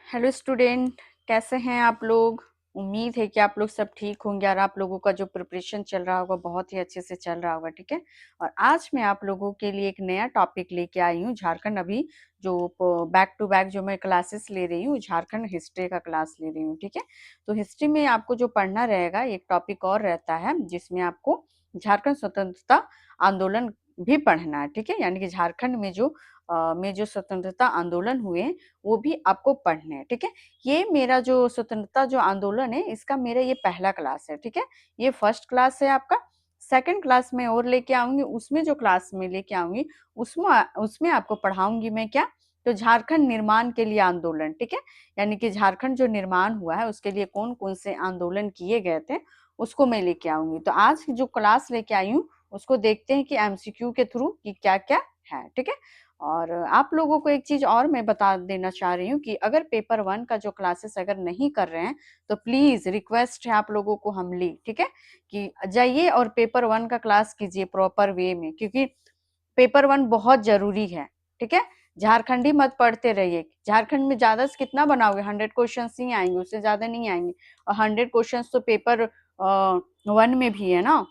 Hello student, कैसे हैं आप लोग। उम्मीद है कि आप लोग सब ठीक होंगे और आप लोगों का जो प्रिपरेशन चल रहा होगा बहुत ही अच्छे से चल रहा होगा। ठीक है। और आज मैं आप लोगों के लिए एक नया टॉपिक लेके आई हूँ। झारखंड अभी जो बैक टू बैक जो मैं क्लासेस ले रही हूँ, झारखंड हिस्ट्री का क्लास ले रही हूँ। ठीक है। तो हिस्ट्री में आपको जो पढ़ना रहेगा, एक टॉपिक और रहता है जिसमें आपको झारखंड स्वतंत्रता आंदोलन भी पढ़ना है। ठीक है। यानी कि झारखंड में जो स्वतंत्रता आंदोलन हुए वो भी आपको पढ़ने हैं। ठीक है। ये मेरा जो स्वतंत्रता जो आंदोलन है, इसका मेरा ये पहला क्लास है। ठीक है। ये फर्स्ट क्लास है आपका। सेकंड क्लास में और लेके आऊंगी, उसमें जो क्लास में लेके आऊंगी उसमें उसमें आपको पढ़ाऊंगी मैं क्या, तो झारखंड निर्माण के लिए आंदोलन। ठीक है। यानी कि झारखंड जो निर्माण हुआ है उसके लिए कौन कौन से आंदोलन किए गए थे उसको मैं लेके आऊंगी। तो आज की जो क्लास लेके आई हूँ उसको देखते हैं कि एमसीक्यू के थ्रू कि क्या क्या है। ठीक है। और आप लोगों को एक चीज और मैं बता देना चाह रही हूँ कि अगर पेपर 1 का जो क्लासेस अगर नहीं कर रहे हैं तो प्लीज रिक्वेस्ट है आप लोगों को हमली। ठीक है। कि जाइए और पेपर 1 का क्लास कीजिए प्रॉपर वे में, क्योंकि पेपर 1 बहुत जरूरी है। ठीक है। झारखंडी मत पढ़ते रहिए। झारखंड में ज्यादा से कितना बनाओगे, 100 क्वेश्चन ही आएंगे, उससे ज्यादा नहीं आएंगे। और 100 क्वेश्चन तो पेपर 1 में भी है ना।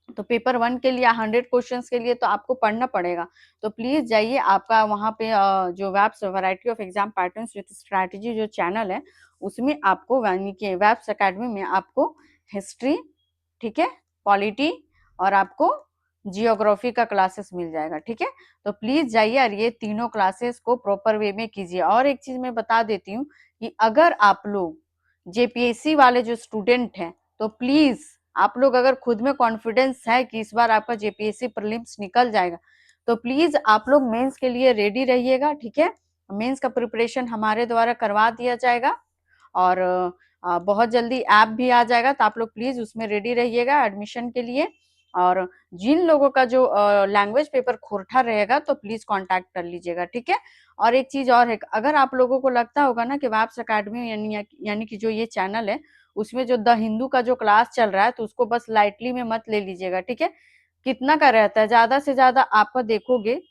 तो पेपर 1 के लिए 100 क्वेश्चंस के लिए तो आपको पढ़ना पड़ेगा। तो प्लीज जाइए, आपका वहाँ पे जो वेब्स variety of exam patterns with strategy जो चैनल है उसमें आपको, यानी कि वेब्स एकेडमी में आपको हिस्ट्री, ठीक है, पॉलिटी और आपको जियोग्राफी का क्लासेस मिल जाएगा। ठीक है। तो प्लीज जाइए और ये तीनों क्लासेस को प्रॉपर वे में कीजिए। और एक चीज मैं बता देती हूँ कि अगर आप लोग जेपीएससी वाले जो स्टूडेंट हैं तो प्लीज आप लोग अगर खुद में कॉन्फिडेंस है कि इस बार आपका जेपीएससी प्रीलिम्स निकल जाएगा तो प्लीज आप लोग मेंस के लिए रेडी रहिएगा। ठीक है। मेंस का प्रिपरेशन हमारे द्वारा करवा दिया जाएगा और बहुत जल्दी ऐप भी आ जाएगा, तो आप लोग प्लीज उसमें रेडी रहिएगा एडमिशन के लिए। और जिन लोगों का जो लैंग्वेज पेपर खोरठा रहेगा तो प्लीज कांटेक्ट कर लीजिएगा। ठीक है। और एक चीज और है, अगर आप लोगों को लगता होगा ना कि वैप्स एकेडमी यानी कि जो ये चैनल है उसमें जो द हिंदू का जो क्लास चल रहा है तो उसको बस लाइटली में मत ले लीजिएगा। ठीक है। कितना का रहता है, ज्यादा से ज्यादा आपका देखोगे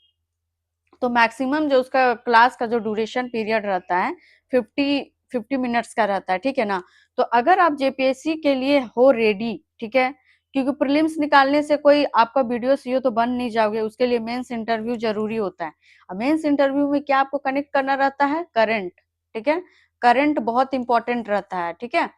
तो मैक्सिमम जो उसका क्लास का जो ड्यूरेशन पीरियड रहता है 50 मिनट्स का रहता है। ठीक है ना। तो अगर आप जेपीएससी के लिए हो रेडी, ठीक है, क्योंकि प्रीलिम्स निकालने से कोई आपका वीडियो सीओ तो बन नहीं जाओगे, उसके लिए मेंस इंटरव्यू जरूरी होता है। और मेंस इंटरव्यू में क्या आपको कनेक्ट करना रहता है, करंट। ठीक है। करंट बहुत इंपॉर्टेंट रहता है। ठीक है।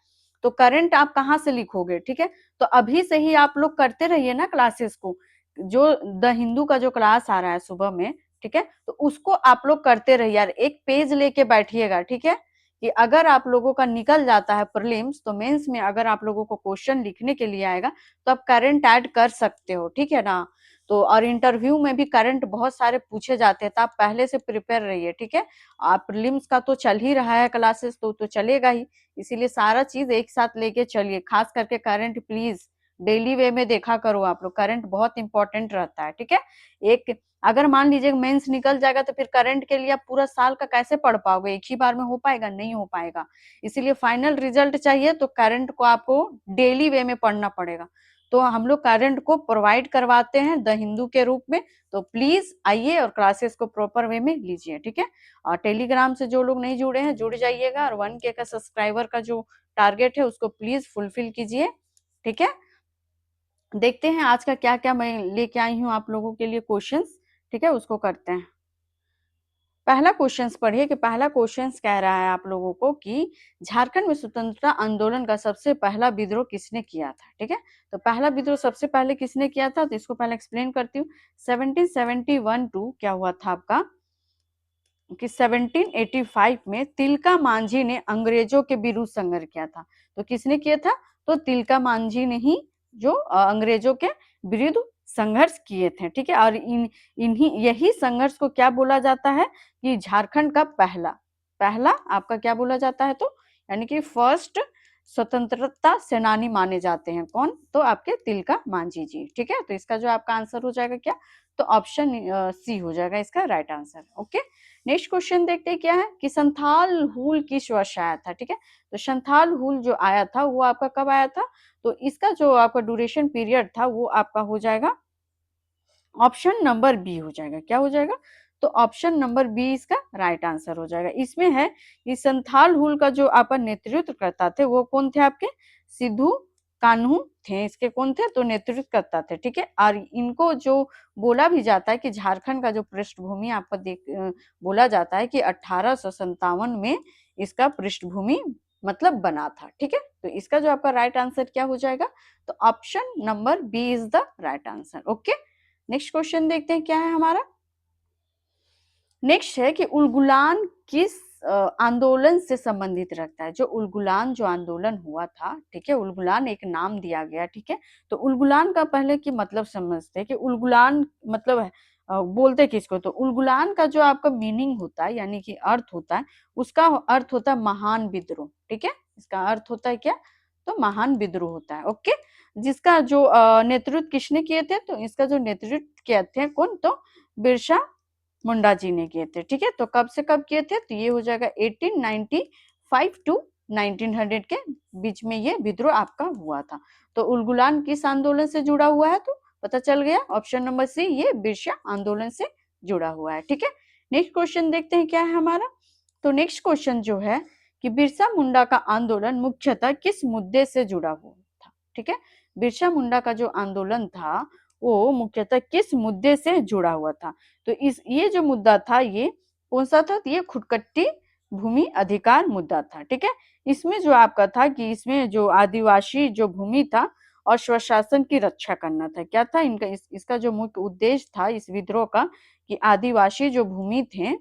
तो करंट आप कहाँ से लिखोगे, ठीक है। तो अभी से ही आप लोग करते रहिए ना क्लासेस को। जो द हिंदू का जो क्लास आ रहा है सुबह में, ठीक है, तो उसको आप लोग करते रहिए यार, एक पेज लेके बैठिएगा। ठीक है। कि अगर आप लोगों का निकल जाता है प्रीलिम्स तो मेंस में अगर आप लोगों को क्वेश्चन लिखने के लिए आएगा तो आप करंट ऐड कर सकते हो। ठीक है ना। तो और इंटरव्यू में भी करंट बहुत सारे पूछे जाते हैं, तो आप पहले से प्रिपेयर रहिए। ठीक है। आप प्रीलिम्स का तो चल ही रहा है क्लासेस, तो चलेगा ही, इसीलिए सारा चीज एक साथ लेके चलिए। खास करके करंट प्लीज डेली वे में देखा करो आप लोग, करंट बहुत इंपॉर्टेंट रहता है। ठीक है। एक अगर मान लीजिए मेंस निकल जाएगा तो फिर करंट के लिए आप पूरा साल का कैसे पढ़ पाओगे, एक ही बार में हो पाएगा, नहीं हो पाएगा। इसीलिए फाइनल रिजल्ट चाहिए तो करंट को आपको डेली वे में पढ़ना पड़ेगा। तो हम लोग करंट को प्रोवाइड करवाते हैं द हिंदू के रूप में। तो प्लीज आइए और क्लासेस को प्रॉपर वे में लीजिए। ठीक है। और टेलीग्राम से जो लोग नहीं जुड़े हैं जुड़ जाइएगा, और 1K का सब्सक्राइबर का जो टारगेट है उसको प्लीज फुलफिल कीजिए। ठीक है। देखते हैं आज का क्या क्या मैं लेके आई हूँ आप लोगों के लिए क्वेश्चंस। ठीक है, उसको करते हैं। पहला क्वेश्चंस पढ़िए कि पहला क्वेश्चंस कह रहा है आप लोगों को कि झारखंड में स्वतंत्रता आंदोलन का सबसे पहला विद्रोह किसने किया था। ठीक है। तो पहला विद्रोह सबसे पहले किसने किया था, तो इसको पहले एक्सप्लेन करती हूँ। 1771 टू क्या हुआ था आपका कि 1785 में तिलका मांझी ने अंग्रेजों के विरुद्ध संघर्ष किया था। तो किसने किया था, तो तिलका मांझी ने ही जो अंग्रेजों के विरुद्ध संघर्ष किए थे। ठीक है। और इन्हीं यही संघर्ष को क्या बोला जाता है कि झारखंड का पहला पहला आपका क्या बोला जाता है, तो यानी कि फर्स्ट स्वतंत्रता सेनानी माने जाते हैं कौन, तो आपके तिलका मांझी जी। ठीक है। तो इसका जो आपका आंसर हो जाएगा क्या, तो ऑप्शन सी हो जाएगा इसका right answer. Okay. Next question देखते हैं क्या है कि संथाल हुल किस वर्ष आया था। ठीक है। तो संथाल हुल जो आया था वो आपका कब आया था, तो इसका जो आपका ड्यूरेशन पीरियड था वो आपका हो जाएगा ऑप्शन नंबर बी हो जाएगा। क्या हो जाएगा, तो ऑप्शन नंबर बी इसका राइट आंसर हो जाएगा। इसमें है कि संथाल हुल का जो आपका नेतृत्व करता थे वो कौन थे आपके, सिद्धू कान्हू थे, इसके कौन थे, तो नेतृत्व करता थे, ठीक है। और इनको जो बोला भी जाता है कि झारखंड का जो पृष्ठभूमि आपको बोला जाता है कि 1857 में इसका पृष्ठभूमि मतलब बना था, ठीक है। तो इसका जो आपका राइट आंसर क्या हो जाएगा, तो option number B is the right answer. Okay, next question देखते हैं क्या है हमारा। नेक्स्ट है कि उलगुलान किस आंदोलन से संबंधित रखता है। जो उलगुलान जो आंदोलन हुआ था, ठीक है, उलगुलान एक नाम दिया गया, ठीक है। तो उलगुलान का पहले की मतलब समझते हैं कि उलगुलान मतलब है बोलते किसको, तो उलगुलान का जो आपका मीनिंग होता है यानी कि अर्थ होता है, उसका अर्थ होता है महान विद्रोह, ठीक है। इसका अर्थ होता है क्या, तो महान विद्रोह होता है। ओके, जिसका जो नेतृत्व किसने किए थे, तो इसका जो नेतृत्व किए थे कौन, तो बिरसा मुंडा जी ने किए थे, ठीक है। तो कब से कब किए थे, तो ये हो जाएगा 1895 टू 1900 के बीच में ये विद्रोह आपका हुआ था। तो उलगुलान किस आंदोलन से जुड़ा हुआ है, तो पता चल गया, ऑप्शन नंबर सी ये बिरसा आंदोलन से जुड़ा हुआ है, ठीक है। नेक्स्ट क्वेश्चन देखते हैं क्या है हमारा। तो नेक्स्ट क्वेश्चन जो है कि बिरसा मुंडा का आंदोलन मुख्यतः किस मुद्दे से जुड़ा हुआ था, ठीक है। बिरसा मुंडा का जो आंदोलन था वो मुख्यतः किस मुद्दे से जुड़ा हुआ था, तो इस ये जो मुद्दा था ये कौन सा था, तो ये खुदकट्टी भूमि अधिकार मुद्दा था, ठीक है। इसमें जो आपका था कि इसमें जो आदिवासी जो भूमि था और स्वशासन की रक्षा करना था, क्या था इनका, इसका जो मुख्य उद्देश्य था इस विद्रोह का कि आदिवासी जो भूमि थे,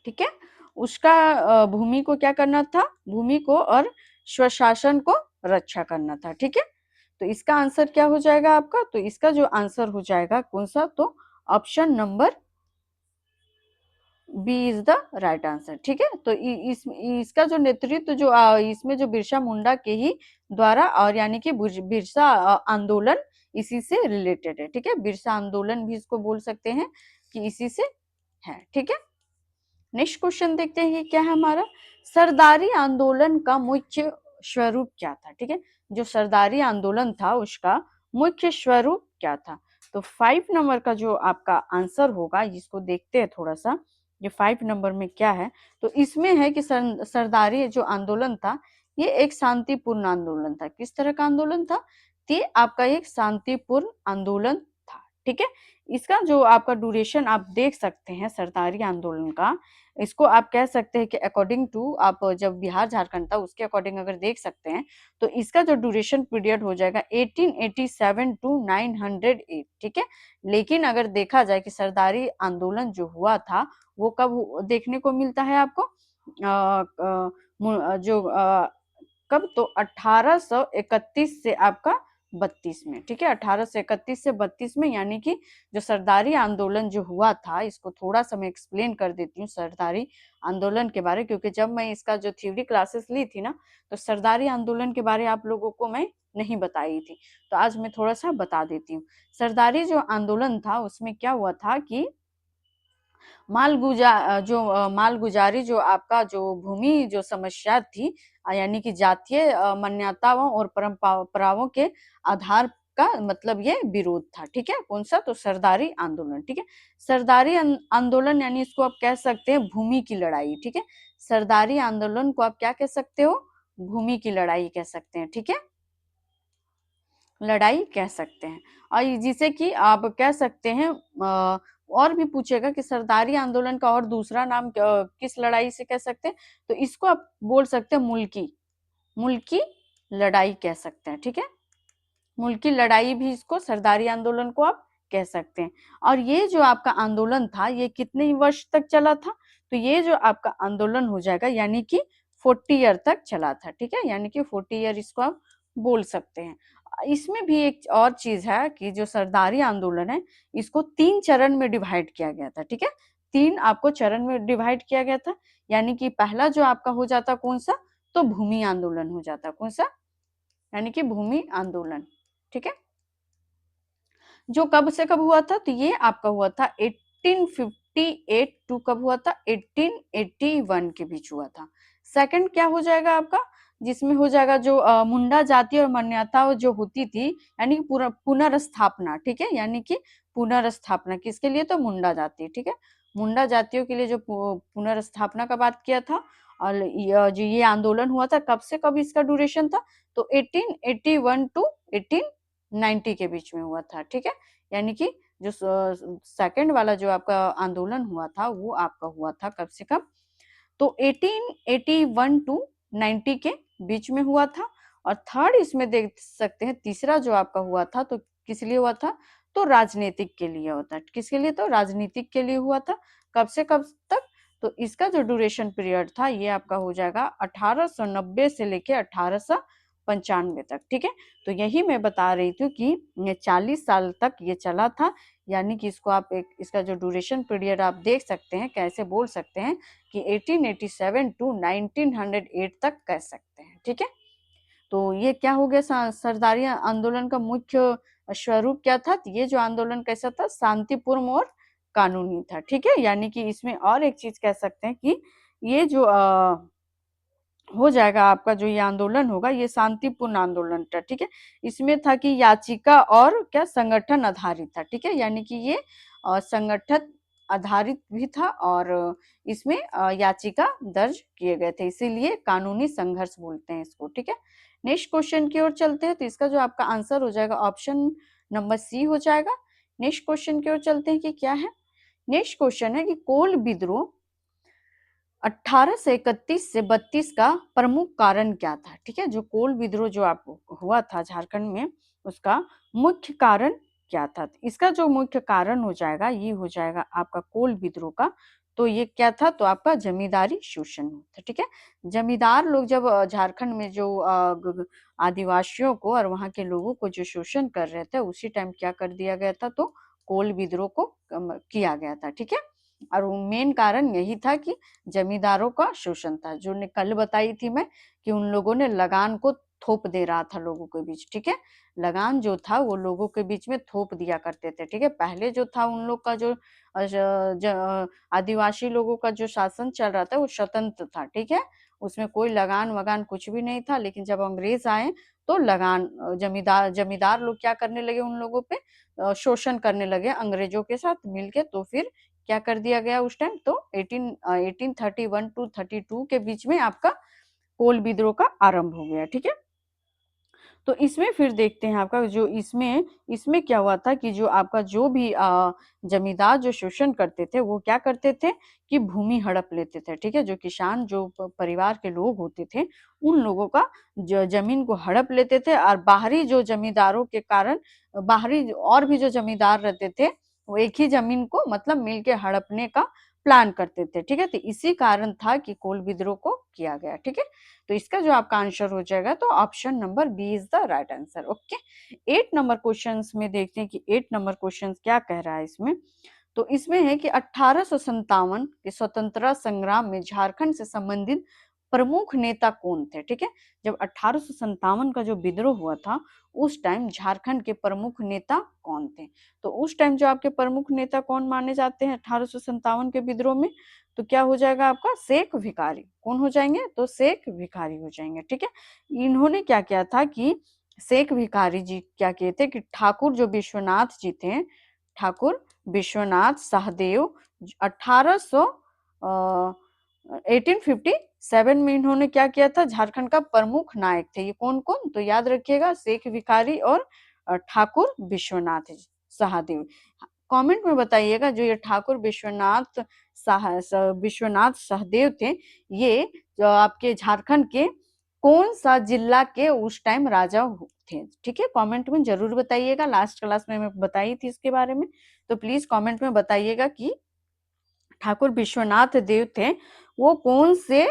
ठीक है, उसका भूमि को क्या करना था, भूमि को और स्वशासन को रक्षा करना था, ठीक है। तो इसका आंसर क्या हो जाएगा आपका, तो इसका जो आंसर हो जाएगा कौन सा, तो option number B is the right answer, ठीक है। तो इसका जो नेतृत्व जो इसमें जो बिरसा मुंडा के ही द्वारा और यानी कि बिरसा आंदोलन इसी से रिलेटेड है, ठीक है। बिरसा आंदोलन भी इसको बोल सकते हैं कि इसी से है, ठीक है। नेक्स्ट क्वेश्चन देखते हैं क्या है हमारा। सरदारी आंदोलन का मुख्य स्वरूप क्या था, ठीक है। जो सरदारी आंदोलन था उसका मुख्य स्वरूप क्या था, तो 5 नंबर का जो आपका आंसर होगा इसको देखते हैं थोड़ा सा, ये 5 नंबर में क्या है। तो इसमें है कि सरदारी जो आंदोलन था ये एक शांतिपूर्ण आंदोलन था। किस तरह का आंदोलन था, ये आपका एक शांतिपूर्ण आंदोलन था, ठीक है। इसका जो आपका ड्यूरेशन आप देख सकते हैं सरदारी आंदोलन का, इसको आप कह सकते हैं कि अकॉर्डिंग टू आप जब बिहार झारखंड था उसके अकॉर्डिंग अगर देख सकते हैं तो इसका जो ड्यूरेशन पीरियड हो जाएगा 1887 टू 908, ठीक है। लेकिन अगर देखा जाए कि सरदारी आंदोलन जो हुआ था वो कब देखने को मिलता है आपको, जो कब, तो 1831 से आपका 32 में, ठीक है। 1831 से 32 में, यानी कि जो सरदारी आंदोलन जो हुआ था, इसको थोड़ा सा मैं एक्सप्लेन कर देती हूँ सरदारी आंदोलन के बारे, क्योंकि जब मैं इसका जो थ्योरी क्लासेस ली थी ना, तो सरदारी आंदोलन के बारे आप लोगों को मैं नहीं बताई थी, तो आज मैं थोड़ा सा बता देती हूँ। सरदारी जो आंदोलन था उसमें क्या हुआ था कि मालगुजारी जो आपका जो भूमि जो समस्या थी, यानी कि जातीय मान्यताओं और परंपराओं के आधार का मतलब ये विरोध था, ठीक है। कौन सा, तो सरदारी आंदोलन, ठीक है। सरदारी आंदोलन यानी इसको आप कह सकते हैं भूमि की लड़ाई, ठीक है। सरदारी आंदोलन को आप क्या कह सकते हो, भूमि की लड़ाई कह सकते हैं, ठीक है, लड़ाई कह सकते हैं। और जिसे कि आप कह सकते हैं और भी पूछेगा कि सरदारी आंदोलन का और दूसरा नाम किस लड़ाई से कह सकते हैं, तो इसको आप बोल सकते हैं मुल्की मुल्की लड़ाई कह सकते हैं, ठीक है। मुल्की लड़ाई भी इसको सरदारी आंदोलन को आप कह सकते हैं। और ये जो आपका आंदोलन था ये कितने वर्ष तक चला था, तो ये जो आपका आंदोलन हो जाएगा यानी कि 40 ईयर तक चला था, ठीक है, यानी कि 40 ईयर इसको आप बोल सकते हैं। इसमें भी एक और चीज है कि जो सरदारी आंदोलन है इसको 3 चरण में डिवाइड किया गया था, ठीक है। 3 आपको चरण में डिवाइड किया गया था, यानी कि पहला जो आपका हो जाता कौन सा, तो भूमि आंदोलन हो जाता, कौन सा, यानी कि भूमि आंदोलन, ठीक है। जो कब से कब हुआ था, तो ये आपका हुआ था 1850 1882 कब हुआ था? 1881 के बीच हुआ था। सेकंड क्या हो जाएगा आपका? जिसमें हो जाएगा जो मुंडा जाति और मान्यता जो होती थी, यानी पुनर्स्थापना, ठीक है, यानी कि पुनर्स्थापना किसके लिए? तो मुंडा जाति, ठीक है, मुंडा जातियों के लिए जो पुनर्स्थापना का बात किया था। और जो ये आंदोलन हुआ था कब से कब इसका ड्यूरेशन था? तो 1881 टू 1890 के बीच में हुआ था, ठीक है, यानी कि जो सेकंड वाला जो आपका आंदोलन हुआ था वो आपका हुआ था कब से कब? तो 1881 टू 90 के बीच में हुआ था। और थर्ड इसमें देख सकते हैं, तीसरा जो आपका हुआ था तो किस लिए हुआ था? तो राजनीतिक के लिए होता है। किसके लिए? तो राजनीतिक के लिए हुआ था। कब से कब तक? तो इसका जो ड्यूरेशन पीरियड था ये आपका हो जाएगा 1890 से लेके 1895 तक, ठीक है। तो यही मैं बता रही थी कि ये 40 साल तक ये चला था, यानी कि इसको आप एक इसका जो ड्यूरेशन पीरियड आप देख सकते हैं, कैसे बोल सकते हैं कि 1887 टू 1908 तक कह सकते हैं, ठीक है। तो ये क्या हो गया? सरदारी आंदोलन का मुख्य स्वरूप क्या था? ये जो आंदोलन कैसा था? शांतिपूर्ण और कानूनी था, ठीक है। यानी कि इसमें और एक चीज कह सकते हैं कि ये जो हो जाएगा आपका जो ये आंदोलन होगा ये शांतिपूर्ण आंदोलन था, ठीक है। इसमें था कि याचिका और क्या संगठन आधारित था, ठीक है, यानी कि ये संगठन आधारित भी था और इसमें याचिका दर्ज किए गए थे, इसीलिए कानूनी संघर्ष बोलते हैं इसको, ठीक है। नेक्स्ट क्वेश्चन की ओर चलते हैं, तो इसका जो आपका आंसर हो जाएगा ऑप्शन नंबर सी हो जाएगा। नेक्स्ट क्वेश्चन की ओर चलते हैं कि क्या है। नेक्स्ट क्वेश्चन है कि कोल विद्रोह 1831 से 32 का प्रमुख कारण क्या था, ठीक है। जो कोल विद्रोह जो आप हुआ था झारखंड में, उसका मुख्य कारण क्या था? इसका जो मुख्य कारण हो जाएगा ये हो जाएगा आपका कोल विद्रोह का, तो ये क्या था? तो आपका जमींदारी शोषण था, ठीक है। जमींदार लोग जब झारखंड में जो आदिवासियों को और वहां के लोगों को जो शोषण कर रहे थे, उसी टाइम क्या कर दिया गया था? तो कोल विद्रोह को किया गया था, ठीक है। और मेन कारण यही था कि जमींदारों का शोषण था, जो ने कल बताई थी मैं कि उन लोगों ने लगान को थोप दे रहा था लोगों के बीच, ठीक है। लगान जो था वो लोगों के बीच में थोप दिया करते थे, ठीक है। पहले जो था उन लोग का जो आदिवासी लोगों का जो शासन चल रहा था वो स्वतंत्र था, ठीक है। उसमें कोई लगान वगान कुछ भी नहीं था। लेकिन जब अंग्रेज आए तो लगान जमींदार जमींदार लोग क्या करने लगे? उन लोगों पे शोषण करने लगे अंग्रेजों के साथ मिलके। तो फिर क्या कर दिया गया उस टाइम? तो 1831 टू 32 के बीच में आपका कोल विद्रोह का आरंभ हो गया, ठीक है। तो इसमें फिर देखते हैं आपका जो इसमें इसमें क्या हुआ था कि जो आपका जो भी जमींदार जो शोषण करते थे वो क्या करते थे कि भूमि हड़प लेते थे, ठीक है। जो किसान जो परिवार के लोग होते थे उन लोगों का जमीन को हड़प लेते थे, और बाहरी जो जमींदारों के कारण बाहरी और भी जो जमींदार रहते थे वो एक ही जमीन को मतलब मिलके हड़पने का प्लान करते थे, ठीक है। तो इसी कारण था कि कोल विद्रोह को किया गया, ठीक है। तो इसका जो आपका आंसर हो जाएगा तो option number B is the right answer. Okay, 8 number question में देखते हैं कि 8 नंबर क्वेश्चन क्या कह रहा है इसमें। तो इसमें है कि 1857 के स्वतंत्रता संग्राम में झारखंड से संबंधित प्रमुख नेता कौन थे, ठीक है। जब 1857 का जो विद्रोह हुआ था उस टाइम झारखंड के प्रमुख नेता कौन थे? तो उस टाइम जो आपके प्रमुख नेता कौन माने जाते हैं 1857 के विद्रोह में? तो क्या हो जाएगा आपका? शेख भिखारी। कौन हो जाएंगे? तो शेख भिखारी हो जाएंगे, ठीक है। इन्होंने क्या किया था कि शेख भिखारी जी क्या किए थे कि ठाकुर जो विश्वनाथ जी थे, ठाकुर विश्वनाथ सहदेव, 1800 1857 में इन्होंने क्या किया था? झारखंड का प्रमुख नायक थे। ये कौन कौन? तो याद रखिएगा, शेख भिखारी और ठाकुर विश्वनाथ सहदेव। कमेंट में बताइएगा जो ये ठाकुर विश्वनाथ सहदेव थे, ये जो आपके झारखंड के कौन सा जिला के उस टाइम राजा थे, ठीक है। कमेंट में जरूर बताइएगा। लास्ट क्लास में मैं बताई थी इसके बारे में, तो प्लीज कमेंट में बताइएगा कि ठाकुर विश्वनाथ देव थे वो कौन से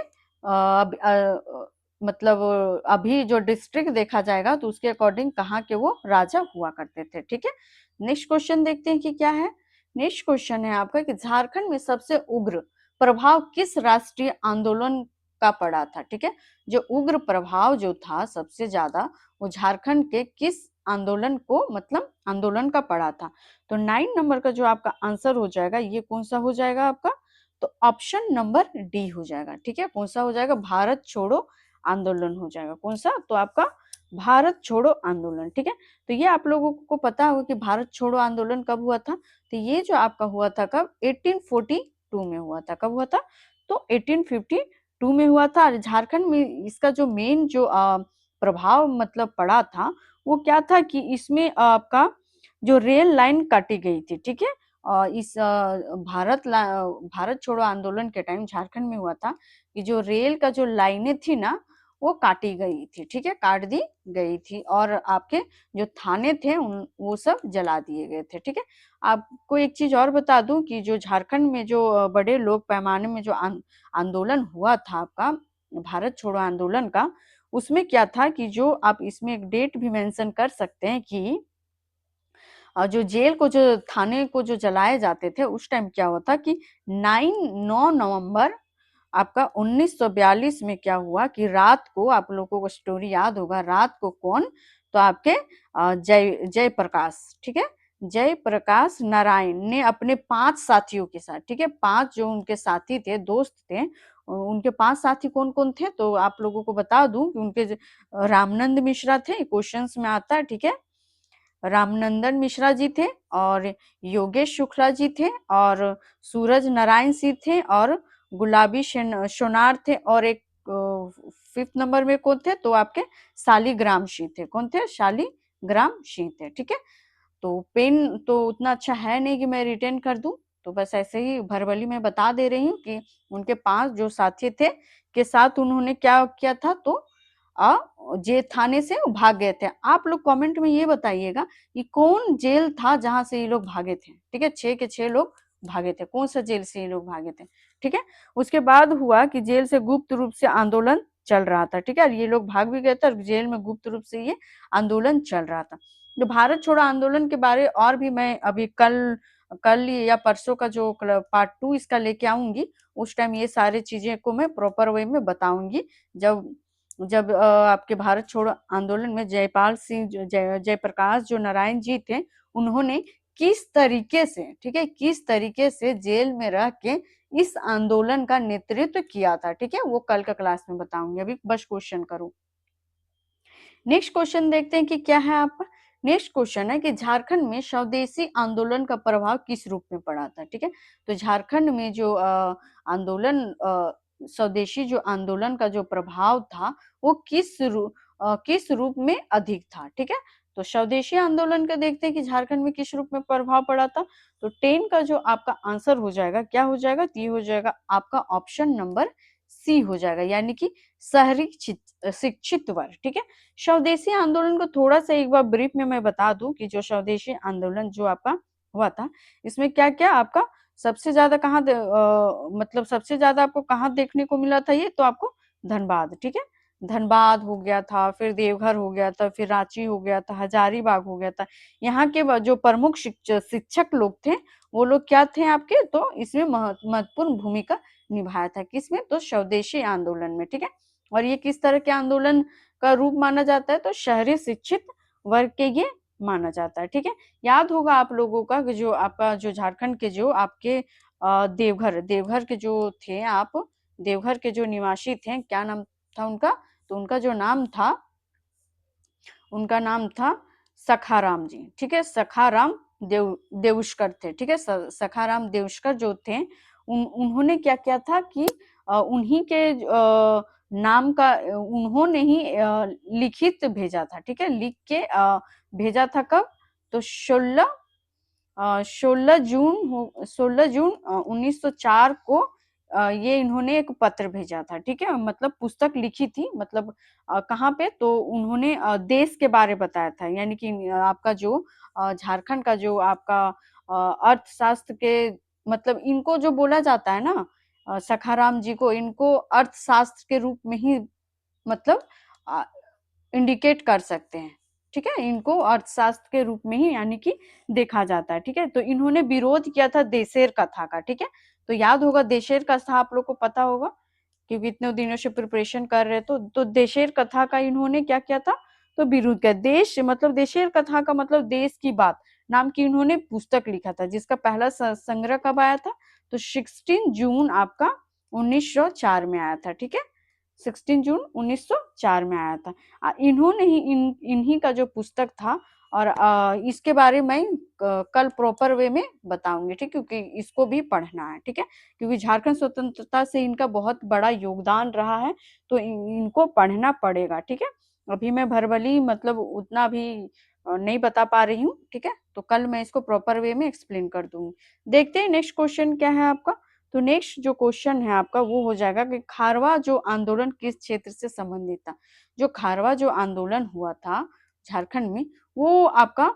मतलब अभी जो डिस्ट्रिक्ट देखा जाएगा तो उसके अकॉर्डिंग कहाँ के वो राजा हुआ करते थे, ठीक है। नेक्स्ट क्वेश्चन देखते हैं कि क्या है। नेक्स्ट क्वेश्चन है आपका कि झारखंड में सबसे उग्र प्रभाव किस राष्ट्रीय आंदोलन का पड़ा था, ठीक है। जो उग्र प्रभाव जो था सबसे ज्यादा वो झारखंड के किस आंदोलन को मतलब आंदोलन का पड़ा था। तो 9 नंबर का जो आपका आंसर हो जाएगा ये कौन सा हो जाएगा आपका, तो ऑप्शन नंबर डी हो जाएगा। ठीक है, कौन सा हो जाएगा, भारत छोड़ो आंदोलन हो जाएगा। कौन सा, तो आपका भारत छोड़ो आंदोलन। ठीक है, तो ये आप लोगों को पता होगा कि भारत छोड़ो आंदोलन कब हुआ था, तो ये जो आपका हुआ था कब, 1842 में हुआ था। कब हुआ था, तो 1852 में हुआ था। झारखंड में इसका जो मेन जो प्रभाव मतलब पड़ा था वो क्या था कि इसमें आपका जो रेल लाइन काटी गई थी। ठीक है, इस भारत छोड़ो आंदोलन के टाइम झारखंड में हुआ था कि जो रेल का जो लाइनें थी ना वो काटी गई थी। ठीक है, काट दी गई थी और आपके जो थाने थे उन वो सब जला दिए गए थे। ठीक है, आपको एक चीज और बता दूं कि जो झारखंड में जो बड़े लोग पैमाने में जो आंदोलन हुआ था आपका भारत छोड़ो आंदोलन का, उसमें क्या था कि जो आप इसमें एक डेट भी मेंशन कर सकते हैं कि जो जेल को जो थाने को जो जलाए जाते थे उस टाइम क्या हुआ था कि 9 नवंबर आपका 1942 में क्या हुआ कि रात को, आप लोगों को स्टोरी याद होगा, रात को कौन, तो आपके जय प्रकाश, ठीक है, जय प्रकाश नारायण ने अपने 5 साथियों के साथ, ठीक है, 5 जो उनके साथी थे, दोस्त थे, उनके 5 साथी कौन कौन थे, तो आप लोगों को बता दूं कि उनके रामनंद मिश्रा थे, क्वेश्चंस में आता है। ठीक है, रामनंदन मिश्रा जी थे और योगेश शुक्ला जी थे और सूरज नारायण सिंह थे और गुलाबी सोनार थे और एक 5th नंबर में कौन थे, तो आपके शालिग्राम सिंह थे। कौन थे, शालिग्राम सिंह थे। ठीक है, तो पेन तो उतना अच्छा है नहीं कि मैं रिटेन कर दूं, तो बस ऐसे ही भरबली में बता दे रही हूँ कि उनके 5 जो साथी थे के साथ उन्होंने क्या किया था, तो अ, जे थाने से भाग गए थे। आप लोग कमेंट में ये बताइएगा कि कौन जेल था जहां से ये लोग भागे थे। ठीक है, 6 के 6 लोग भागे थे, कौन सा जेल से ये लोग भागे थे। ठीक है, उसके बाद हुआ कि जेल से गुप्त रूप से आंदोलन चल रहा था। ठीक है, ये लोग भाग भी गए थे और जेल में गुप्त रूप से ये आंदोलन चल रहा था। जो भारत छोड़ो आंदोलन के बारे और भी मैं अभी कल कल या परसों का जो पार्ट 2 इसका लेके आऊंगी, उस टाइम ये सारी चीजें को मैं प्रॉपर वे में बताऊंगी। जब जब आपके भारत छोड़ो आंदोलन में जयपाल सिंह जयप्रकाश जो नारायण जी थे, उन्होंने किस तरीके से, ठीक है, किस तरीके से जेल में रह के इस आंदोलन का नेतृत्व किया था। ठीक है, वो कल का क्लास में बताऊंगी, अभी बस क्वेश्चन करूं। नेक्स्ट क्वेश्चन देखते हैं कि क्या है आपका। नेक्स्ट क्वेश्चन है कि झारखंड में स्वदेशी आंदोलन का प्रभाव किस रूप में पड़ा था। ठीक है, तो झारखंड में जो आंदोलन स्वदेशी जो आंदोलन का जो प्रभाव था वो किस रूप में अधिक था। ठीक है, तो स्वदेशी आंदोलन का देखते हैं कि झारखंड में किस रूप में प्रभाव पड़ा था। तो 10 का जो आपका आंसर हो जाएगा क्या हो जाएगा, तो ये हो जाएगा आपका ऑप्शन नंबर सी हो जाएगा, यानी कि शहरी शिक्षित वर्ग। ठीक है, स्वदेशी आंदोलन को थोड़ा सा एक बार ब्रीफ में मैं बता दूं कि जो स्वदेशी आंदोलन जो आपका हुआ था, इसमें क्या क्या आपका सबसे ज्यादा मतलब सबसे ज्यादा आपको कहाँ देखने को मिला था, ये तो आपको धनबाद। ठीक है, धनबाद हो गया था, फिर देवघर हो गया था, फिर रांची हो गया था, हजारीबाग हो गया था। यहाँ के जो प्रमुख शिक्षक लोग थे वो लोग क्या थे आपके, तो इसमें महत्वपूर्ण भूमिका निभाया था। किसमें, तो स्वदेशी आंदोलन में। ठीक है, और ये किस तरह के आंदोलन का रूप माना जाता है, तो शहरी शिक्षित वर्ग के ये माना जाता है। ठीक है, याद होगा आप लोगों का कि जो आपका जो झारखंड के जो आपके देवघर देवघर के जो थे, आप देवघर के जो निवासी थे, क्या नाम था उनका, तो उनका जो नाम था, उनका नाम था सखाराम जी। ठीक है, सखाराम देउष्कर थे। ठीक है, सखाराम देउष्कर जो थे उन्होंने क्या किया था कि उन्हीं के नाम का उन्होंने ही लिखित भेजा था। ठीक है, लिख के भेजा था कब, तो 16 जून 1904 को ये इन्होंने एक पत्र भेजा था। ठीक है, मतलब पुस्तक लिखी थी, मतलब कहाँ पे, तो उन्होंने देश के बारे बताया था, यानी कि आपका जो झारखंड का जो आपका अर्थशास्त्र के, मतलब इनको जो बोला जाता है ना, सखाराम जी को, इनको अर्थशास्त्र के रूप में ही मतलब इंडिकेट कर सकते हैं। ठीक है, इनको अर्थशास्त्र के रूप में ही यानी कि देखा जाता है। ठीक है, तो इन्होंने विरोध किया था देशेर कथा का। ठीक है, तो याद होगा देशेर कथा, आप लोग को पता होगा क्योंकि इतने दिनों से प्रिपरेशन कर रहे तो देशेर कथा का इन्होंने क्या किया था, तो विरोध का देश मतलब देशेर कथा का मतलब देश की बात नाम की इन्होंने पुस्तक लिखा था, जिसका पहला संग्रह कब आया था? तो 16 जून आपका 1904 में आया था, ठीक है। 16 जून 1904 में आया था। इन्होंने ही इन्हीं का जो पुस्तक था, और इसके बारे में कल प्रॉपर वे में बताऊंगी, ठीक, क्योंकि इसको भी पढ़ना है, ठीक है, क्योंकि झारखंड स्वतंत्रता से इनका बहुत बड़ा योगदान रहा है, तो इनको पढ़ना पड़ेगा, ठीक है। अभी मैं भरबली मतलब उतना भी नहीं बता पा रही हूँ, ठीक है, तो कल मैं इसको प्रॉपर वे में एक्सप्लेन कर दूंगी। देखते हैं नेक्स्ट क्वेश्चन क्या है आपका। तो नेक्स्ट जो क्वेश्चन है आपका वो हो जाएगा कि खारवा जो आंदोलन किस क्षेत्र से संबंधित था। जो खारवा जो आंदोलन हुआ था झारखंड में, वो आपका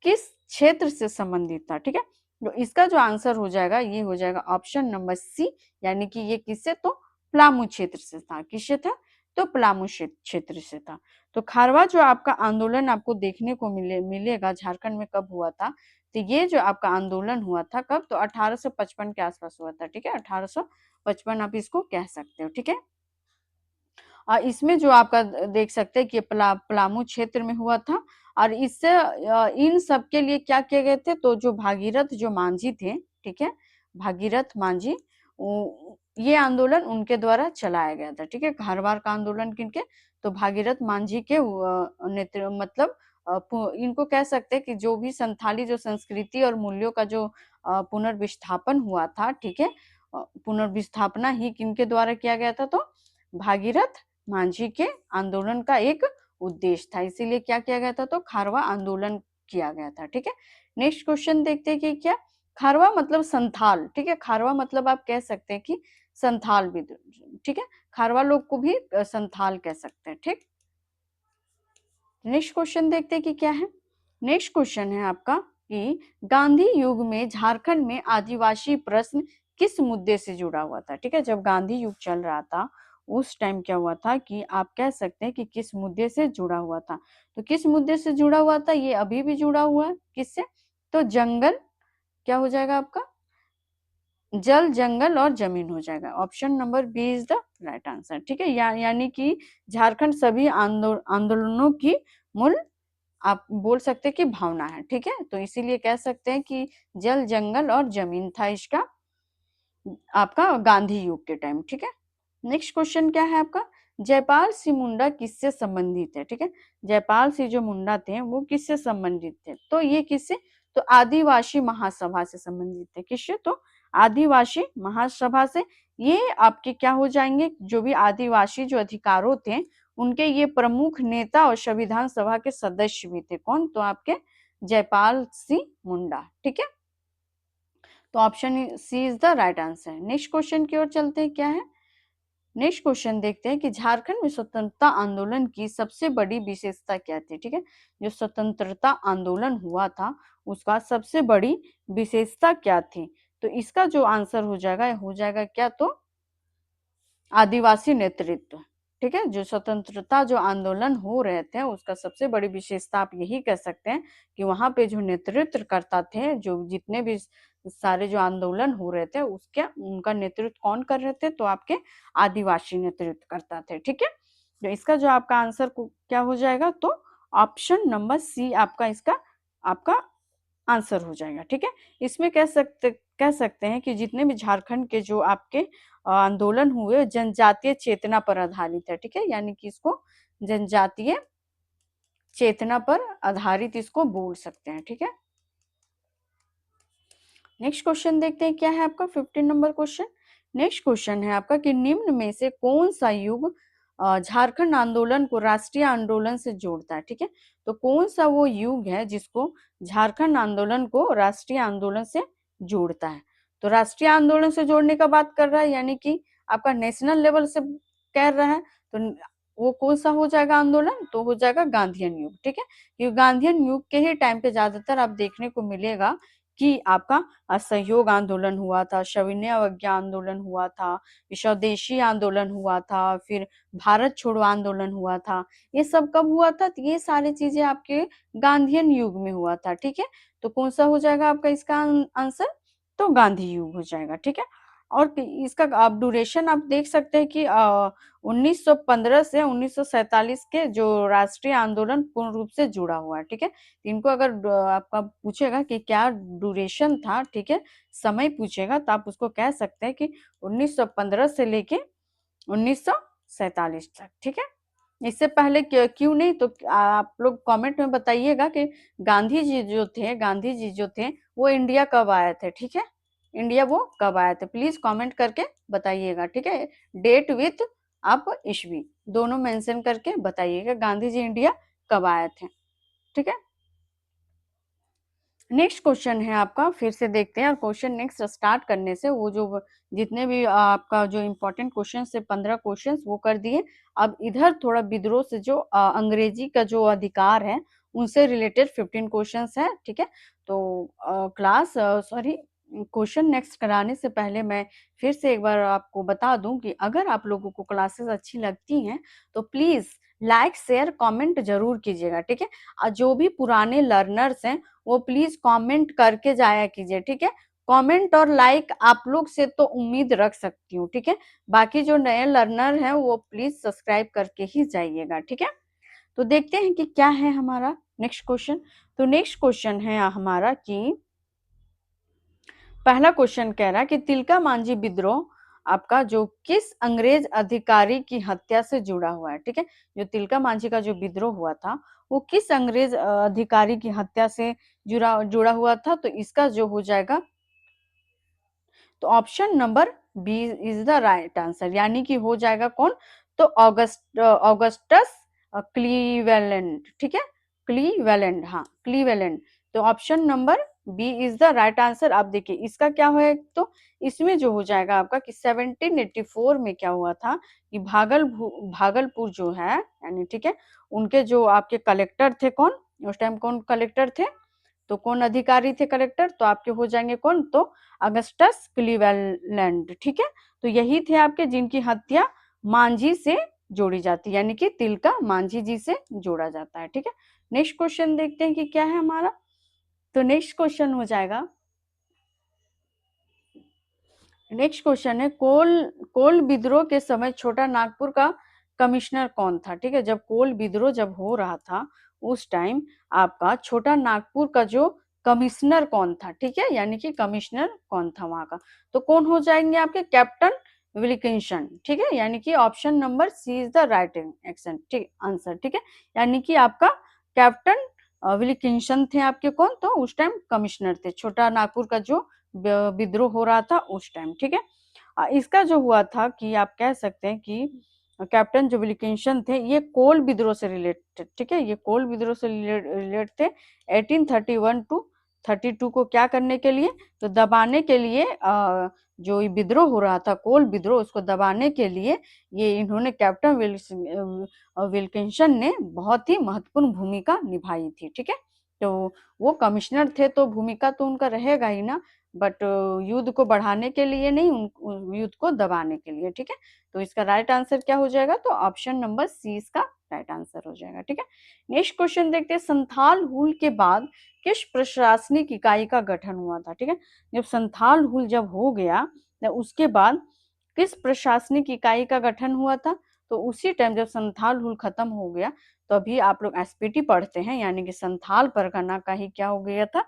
किस क्षेत्र से संबंधित था, ठीक है। तो इसका जो आंसर हो जाएगा ये हो जाएगा ऑप्शन नंबर सी, यानी कि ये किससे, तो पलामू क्षेत्र से था। किससे था? तो पलामू क्षेत्र से था। तो खारवा जो आपका आंदोलन आपको देखने को मिलेगा झारखंड में कब हुआ था, तो ये जो आपका आंदोलन हुआ था कब, तो 1855 के आसपास हुआ था, ठीक है। 1855 आप इसको कह सकते हो, ठीक है। इसमें जो आपका देख सकते हैं कि पलामू क्षेत्र में हुआ था, और इससे इन सब के लिए क्या किए गए थे, तो जो भागीरथ जो मांझी थे, ठीक है, भागीरथ मांझी, ये आंदोलन उनके द्वारा चलाया गया था, ठीक है। खारवार का आंदोलन किनके, तो भागीरथ मांझी के नेतृत्व मतलब इनको कह सकते हैं कि जो भी संथाली जो संस्कृति और मूल्यों का जो पुनर्विस्थापन हुआ था, ठीक है, पुनर्विस्थापना ही किनके द्वारा किया गया था, तो भागीरथ मांझी के आंदोलन का एक उद्देश्य था, इसीलिए क्या किया गया था, तो खारवा आंदोलन किया गया था, ठीक है। नेक्स्ट क्वेश्चन देखते हैं कि क्या खारवा मतलब संथाल, ठीक है, खारवा मतलब आप कह सकते हैं कि संथाल भी, ठीक है, खारवा लोग को भी संथाल कह सकते हैं, ठीक। नेक्स्ट क्वेश्चन देखते हैं कि क्या है। नेक्स्ट क्वेश्चन है आपका कि गांधी युग में झारखंड में आदिवासी प्रश्न किस मुद्दे से जुड़ा हुआ था, ठीक है। जब गांधी युग चल रहा था उस टाइम क्या हुआ था कि आप कह सकते हैं कि किस मुद्दे से जुड़ा हुआ था। तो किस मुद्दे से जुड़ा हुआ था, ये अभी भी जुड़ा हुआ है, किससे, तो जंगल, क्या हो जाएगा आपका, जल जंगल और जमीन हो जाएगा। Option number B is the right answer, ठीक है। यानी कि झारखंड सभी आंदोलनों की मूल आप बोल सकते हैं कि भावना है, ठीक है। तो इसीलिए कह सकते हैं कि जल जंगल और जमीन था इसका आपका गांधी युग के टाइम, ठीक है। नेक्स्ट क्वेश्चन क्या है आपका, जयपाल सिंह मुंडा किससे संबंधित है, ठीक है। जयपाल सिंह जो मुंडा थे वो किससे संबंधित थे, तो ये किससे, तो आदिवासी महासभा से संबंधित थे। किससे, तो आदिवासी महासभा से। ये आपके क्या हो जाएंगे, जो भी आदिवासी जो अधिकारों थे उनके ये प्रमुख नेता और संविधान सभा के सदस्य भी थे। कौन, तो आपके जयपाल सिंह मुंडा, ठीक है। तो option C is the right answer. Next question की ओर चलते हैं, क्या है। नेक्स्ट क्वेश्चन देखते हैं कि झारखंड में स्वतंत्रता आंदोलन की सबसे बड़ी विशेषता क्या थी, ठीक है। जो स्वतंत्रता आंदोलन हुआ था उसका सबसे बड़ी विशेषता क्या थी, तो इसका जो आंसर हो जाएगा क्या, तो आदिवासी नेतृत्व, ठीक है। जो स्वतंत्रता जो आंदोलन हो रहे थे उसका सबसे बड़ी विशेषता आप यही कह सकते हैं कि वहां पे जो नेतृत्व करता थे, जो जितने भी सारे जो आंदोलन हो रहे थे उसके उनका नेतृत्व कौन कर रहे थे, तो आपके आदिवासी नेतृत्व करता थे, ठीक है। तो इसका जो आपका आंसर क्या हो जाएगा, तो ऑप्शन नंबर सी आपका इसका आपका आंसर हो जाएगा, ठीक है। इसमें कह सकते हैं कि जितने भी झारखंड के जो आपके आंदोलन हुए जनजातीय चेतना पर आधारित है, ठीक है, यानी कि इसको जनजातीय चेतना पर आधारित इसको बोल सकते हैं, ठीक है। नेक्स्ट क्वेश्चन देखते हैं, क्या है आपका 15 नंबर क्वेश्चन। नेक्स्ट क्वेश्चन है आपका कि निम्न में से कौन सा युग झारखंड आंदोलन को राष्ट्रीय आंदोलन से जोड़ता है, ठीक है। तो कौन सा वो युग है जिसको झारखंड आंदोलन को राष्ट्रीय आंदोलन से जोड़ता है। तो राष्ट्रीय आंदोलन से जोड़ने का बात कर रहा है, यानी कि आपका नेशनल लेवल से कह रहा है, तो वो कौन सा हो जाएगा आंदोलन, तो हो जाएगा गांधीयन युग, ठीक है। क्योंकि गांधीयन युग के ही टाइम पे ज्यादातर आप देखने को मिलेगा कि आपका असहयोग आंदोलन हुआ था, सविनय अवज्ञा आंदोलन हुआ था, स्वदेशी आंदोलन हुआ था, फिर भारत छोड़ो आंदोलन हुआ था। ये सब कब हुआ था, तो ये सारी चीजें आपके गांधीयन युग में हुआ था, ठीक है। तो कौन सा हो जाएगा आपका इसका आंसर, तो गांधी युग हो जाएगा, ठीक है। और इसका आप ड्यूरेशन आप देख सकते हैं कि 1915 से 1947 के जो राष्ट्रीय आंदोलन पूर्ण रूप से जुड़ा हुआ है, ठीक है। इनको अगर आपका पूछेगा कि क्या ड्यूरेशन था, ठीक है, समय पूछेगा तो आप उसको कह सकते हैं कि 1915 से लेके 1947 तक, ठीक है। इससे पहले क्यों नहीं, तो आप लोग कमेंट में बताइएगा कि गांधी जी जो थे वो इंडिया कब आए थे, ठीक है। इंडिया वो कब आए थे, प्लीज कमेंट करके बताइएगा, ठीक है। डेट विथ आप ईस्वी दोनों मेंशन करके बताइएगा गांधी जी इंडिया कब आए थे, ठीक है। नेक्स्ट क्वेश्चन है आपका, फिर से देखते हैं। और क्वेश्चन नेक्स्ट स्टार्ट करने से वो जो जितने भी आपका जो इम्पोर्टेंट क्वेश्चन से 15 क्वेश्चन वो कर दिए। अब इधर थोड़ा विद्रोह से जो अंग्रेजी का जो अधिकार है उनसे रिलेटेड 15 क्वेश्चन है, ठीक है। तो क्लास सॉरी क्वेश्चन नेक्स्ट कराने से पहले मैं फिर से एक बार आपको बता दूं कि अगर आप लोगों को क्लासेस अच्छी लगती हैं तो प्लीज लाइक शेयर कमेंट जरूर कीजिएगा, ठीक है। और जो भी पुराने लर्नर्स हैं वो प्लीज कमेंट करके जाया कीजिए, ठीक है। कमेंट और लाइक आप लोग से तो उम्मीद रख सकती हूँ, ठीक है। बाकी जो नए लर्नर हैं वो प्लीज सब्सक्राइब करके ही जाइएगा, ठीक है। तो देखते हैं कि क्या है हमारा नेक्स्ट क्वेश्चन। तो नेक्स्ट क्वेश्चन है हमारा कि पहला क्वेश्चन कह रहा है कि तिलका मांझी विद्रोह आपका जो किस अंग्रेज अधिकारी की हत्या से जुड़ा हुआ है, ठीक है। जो तिलका मांझी का जो विद्रोह हुआ था वो किस अंग्रेज अधिकारी की हत्या से जुड़ा जुड़ा हुआ था, तो इसका जो हो जाएगा तो option number B is the right answer, यानी कि हो जाएगा कौन, तो ऑगस्टस क्लीवेलैंड, ठीक है। क्लीवेलैंड, हाँ क्लीवेलैंड। तो option number B is the right answer. आप देखिए इसका क्या है, तो इसमें जो हो जाएगा आपका कि 1784 में क्या हुआ था कि भागलपुर जो है यानी, ठीक है, उनके जो आपके कलेक्टर थे कौन, उस टाइम कौन कलेक्टर थे, तो कौन अधिकारी थे कलेक्टर, तो आपके हो जाएंगे कौन, तो अगस्टस क्लीवेलैंड, ठीक है। तो यही थे आपके जिनकी हत्या मांझी से जोड़ी जाती है, यानी कि तिलका मांझी जी से जोड़ा जाता है, ठीक है। नेक्स्ट क्वेश्चन देखते हैं कि क्या है हमारा। तो नेक्स्ट क्वेश्चन हो जाएगा, नेक्स्ट क्वेश्चन है कोल विद्रोह के समय छोटा नागपुर का कमिश्नर कौन था, ठीक है। जब कोल विद्रोह जब हो रहा था उस टाइम आपका छोटा नागपुर का जो कमिश्नर कौन था, ठीक है, यानी कि कमिश्नर कौन था वहां का, तो कौन हो जाएंगे आपके कैप्टन विल्किंसन, ठीक है। यानी कि option number C is the right action, ठीक आंसर, ठीक है। यानी कि आपका कैप्टन विल्किंसन थे आपके कौन, तो उस टाइम कमिश्नर थे छोटा नागपुर का जो विद्रोह हो रहा था उस टाइम, ठीक है। इसका जो हुआ था कि आप कह सकते हैं कि कैप्टन जो विल्किंसन थे ये कोल विद्रोह से रिलेटेड, ठीक है, ये कोल विद्रोह से रिलेट थे 1831 टू 32 को क्या करने के लिए, तो दबाने के लिए जो विद्रोह हो रहा था कोल विद्रोह उसको दबाने के लिए ये इन्होंने कैप्टन विल्किंसन ने बहुत ही महत्वपूर्ण भूमिका निभाई थी, ठीक है। तो वो कमिश्नर थे तो भूमिका तो उनका रहेगा ही ना, बट युद्ध को बढ़ाने के लिए नहीं, युद्ध को दबाने के लिए, ठीक है। तो इसका राइट आंसर क्या हो जाएगा, तो ऑप्शन नंबर सी इसका राइट आंसर हो जाएगा, ठीक है। नेक्स्ट क्वेश्चन देखते हैं, संथाल हुल के बाद किस प्रशासनिक इकाई का गठन हुआ था, ठीक है। जब संथाल हुल जब हो गया तो उसके बाद किस प्रशासनिक इकाई का गठन हुआ था, तो उसी टाइम जब संथाल हुल खत्म हो गया तो अभी आप लोग एसपीटी पढ़ते हैं, यानी कि संथाल परगना का ही क्या हो गया था,